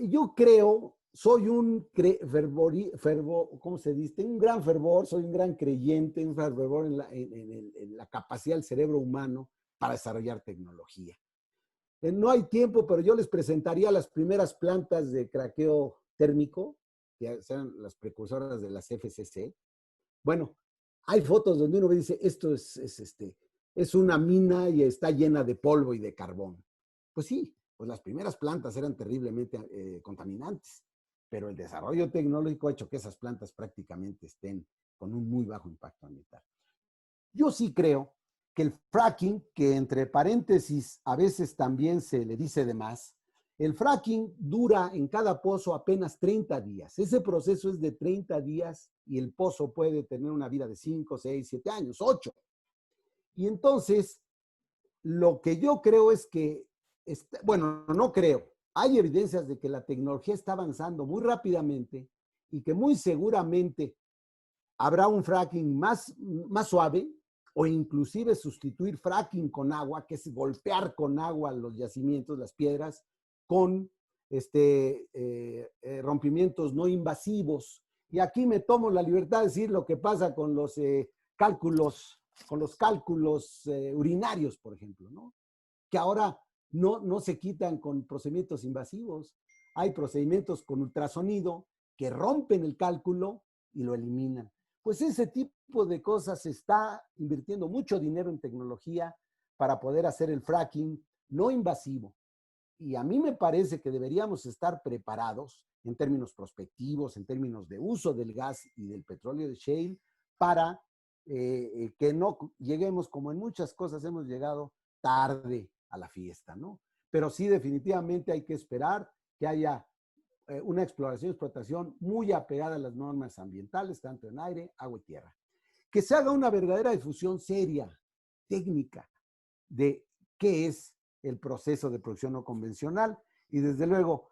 Yo creo, soy un fervor, ¿cómo se dice? Tengo un gran fervor, soy un gran creyente, un fervor en la capacidad del cerebro humano para desarrollar tecnología. No hay tiempo, pero yo les presentaría las primeras plantas de craqueo térmico, que sean las precursoras de las FCC. Bueno, hay fotos donde uno dice, esto es una mina y está llena de polvo y de carbón. Pues sí, pues las primeras plantas eran terriblemente contaminantes, pero el desarrollo tecnológico ha hecho que esas plantas prácticamente estén con un muy bajo impacto ambiental. Yo sí creo que el fracking, que entre paréntesis a veces también se le dice de más, el fracking dura en cada pozo apenas 30 días. Ese proceso es de 30 días y el pozo puede tener una vida de 5, 6, 7 años, 8. Y entonces, lo que yo creo es que, bueno, no creo, hay evidencias de que la tecnología está avanzando muy rápidamente y que muy seguramente habrá un fracking más suave o inclusive sustituir fracking con agua, que es golpear con agua los yacimientos, las piedras, con rompimientos no invasivos Y aquí me tomo la libertad de decir lo que pasa con los cálculos urinarios, por ejemplo, ¿no? Que ahora no se quitan con procedimientos invasivos. Hay procedimientos con ultrasonido que rompen el cálculo y lo eliminan. Pues ese tipo de cosas se está invirtiendo mucho dinero en tecnología para poder hacer el fracking no invasivo. Y a mí me parece que deberíamos estar preparados en términos prospectivos, en términos de uso del gas y del petróleo de shale, para que no lleguemos, como en muchas cosas hemos llegado tarde a la fiesta, ¿no? Pero sí, definitivamente hay que esperar que haya una exploración y explotación muy apegada a las normas ambientales, tanto en aire, agua y tierra. Que se haga una verdadera difusión seria, técnica, de qué es el proceso de producción no convencional y desde luego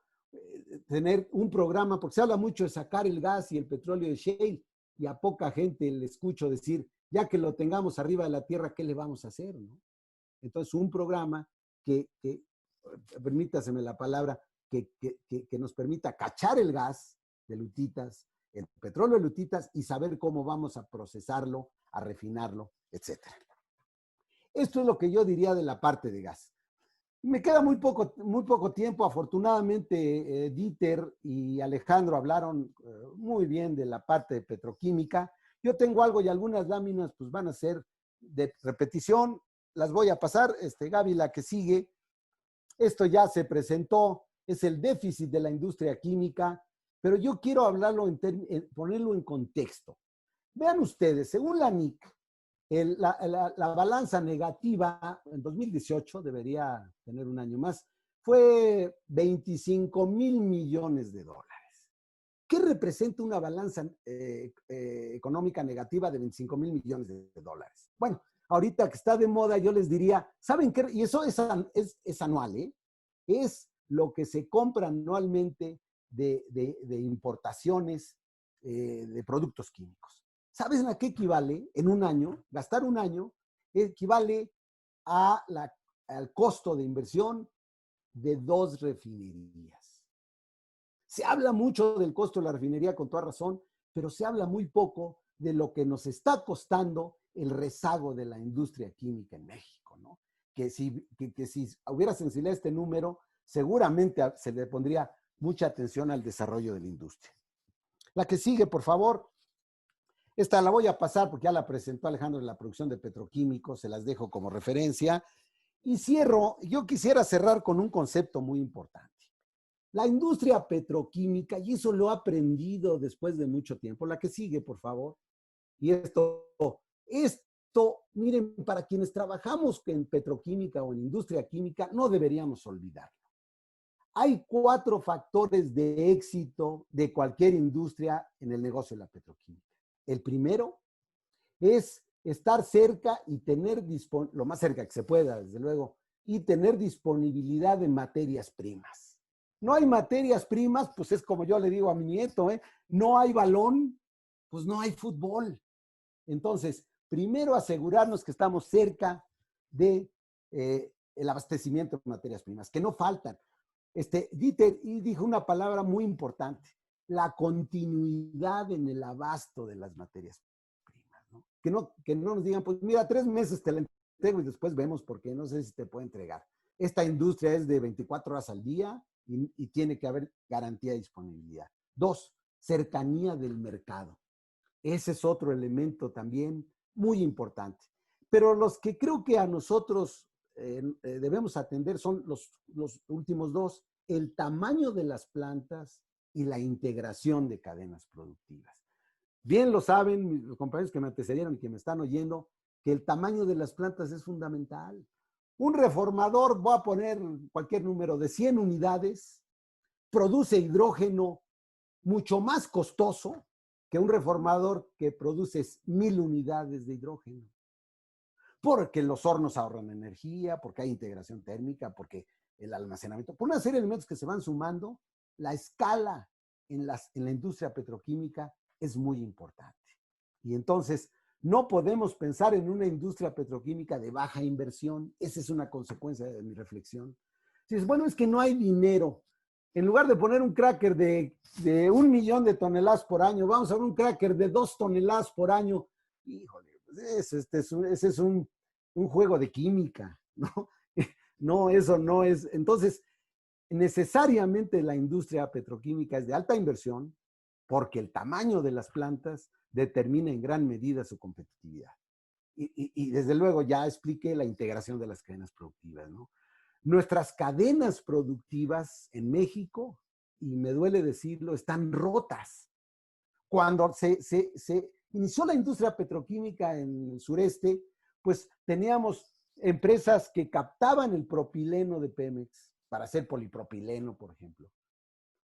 tener un programa, porque se habla mucho de sacar el gas y el petróleo de shale y a poca gente le escucho decir, ya que lo tengamos arriba de la tierra, ¿qué le vamos a hacer? ¿No? Entonces, un programa que permítaseme la palabra, que nos permita cachar el gas de lutitas, el petróleo de lutitas y saber cómo vamos a procesarlo, a refinarlo, etcétera. Esto es lo que yo diría de la parte de gas. Me queda muy poco tiempo. Afortunadamente, Dieter y Alejandro hablaron muy bien de la parte de petroquímica. Yo tengo algo y algunas láminas pues van a ser de repetición. Las voy a pasar. Gaby, la que sigue. Esto ya se presentó. Es el déficit de la industria química. Pero yo quiero hablarlo, ponerlo en contexto. Vean ustedes, según la NIC, la balanza negativa en 2018, debería tener un año más, fue 25,000 millones de dólares. ¿Qué representa una balanza económica negativa de 25,000 millones de dólares? Bueno, ahorita que está de moda, yo les diría, ¿saben qué? Y eso es anual, ¿eh? Es lo que se compra anualmente de importaciones de productos químicos. ¿Sabes a qué equivale en un año? Gastar un año equivale al costo de inversión de 2 refinerías. Se habla mucho del costo de la refinería con toda razón, pero se habla muy poco de lo que nos está costando el rezago de la industria química en México, ¿no? Que si hubiera sensibilidad a este número, seguramente se le pondría mucha atención al desarrollo de la industria. La que sigue, por favor. Esta la voy a pasar porque ya la presentó Alejandro en la producción de petroquímicos, se las dejo como referencia. Y cierro, yo quisiera cerrar con un concepto muy importante. La industria petroquímica, y eso lo he aprendido después de mucho tiempo, la que sigue, por favor. Y esto, miren, para quienes trabajamos en petroquímica o en industria química, no deberíamos olvidarlo. Hay 4 factores de éxito de cualquier industria en el negocio de la petroquímica. El primero es estar cerca y tener lo más cerca que se pueda, desde luego, y tener disponibilidad de materias primas. No hay materias primas, pues es como yo le digo a mi nieto, no hay balón, pues no hay fútbol. Entonces, primero asegurarnos que estamos cerca de el abastecimiento de materias primas, que no faltan. Dieter dijo una palabra muy importante: la continuidad en el abasto de las materias primas, ¿no? Que no nos digan, pues mira, 3 meses te la entrego y después vemos por qué, no sé si te puedo entregar. Esta industria es de 24 horas al día y tiene que haber garantía de disponibilidad. 2, cercanía del mercado. Ese es otro elemento también muy importante. Pero los que creo que a nosotros debemos atender son los últimos 2, el tamaño de las plantas y la integración de cadenas productivas. Bien lo saben los compañeros que me antecedieron y que me están oyendo, que el tamaño de las plantas es fundamental. Un reformador, voy a poner cualquier número, de 100 unidades, produce hidrógeno mucho más costoso que un reformador que produce 1,000 unidades de hidrógeno. Porque los hornos ahorran energía, porque hay integración térmica, porque el almacenamiento, por una serie de elementos que se van sumando, la escala en la industria petroquímica es muy importante. Y entonces no podemos pensar en una industria petroquímica de baja inversión. Esa es una consecuencia de mi reflexión. Si es bueno, es que no hay dinero. en lugar de poner un cracker de 1 millón de toneladas por año, vamos a ver un cracker de 2 toneladas por año. Híjole, pues ese es un juego de química, ¿no? No, eso no es. Entonces, necesariamente la industria petroquímica es de alta inversión porque el tamaño de las plantas determina en gran medida su competitividad. Y desde luego ya expliqué la integración de las cadenas productivas, ¿no? Nuestras cadenas productivas en México, y me duele decirlo, están rotas. Cuando se inició la industria petroquímica en el sureste, pues teníamos empresas que captaban el propileno de Pemex para hacer polipropileno, por ejemplo.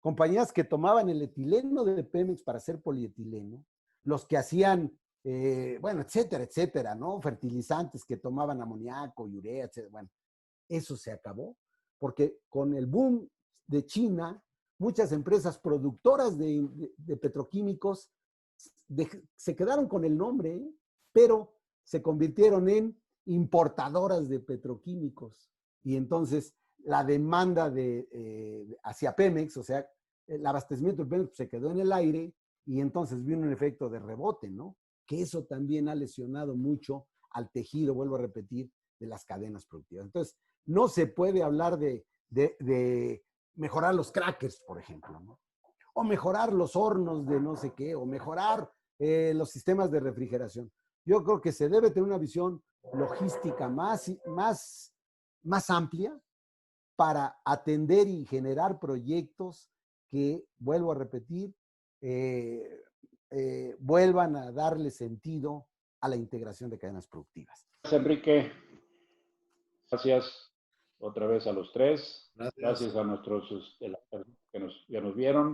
Compañías que tomaban el etileno de Pemex para hacer polietileno, los que hacían, bueno, etcétera, etcétera, ¿no? Fertilizantes que tomaban amoníaco, urea, etcétera. Bueno, eso se acabó, porque con el boom de China, muchas empresas productoras de petroquímicos se quedaron con el nombre, pero se convirtieron en importadoras de petroquímicos. Y entonces la demanda hacia Pemex, o sea, el abastecimiento de Pemex se quedó en el aire y entonces vino un efecto de rebote, ¿no? Que eso también ha lesionado mucho al tejido, vuelvo a repetir, de las cadenas productivas. Entonces, no se puede hablar de mejorar los crackers, por ejemplo, ¿no? O mejorar los hornos de no sé qué, o mejorar los sistemas de refrigeración. Yo creo que se debe tener una visión logística más amplia para atender y generar proyectos que, vuelvo a repetir, vuelvan a darle sentido a la integración de cadenas productivas. Gracias, Enrique. Gracias otra vez a los tres. Gracias. Gracias a nuestros que nos vieron.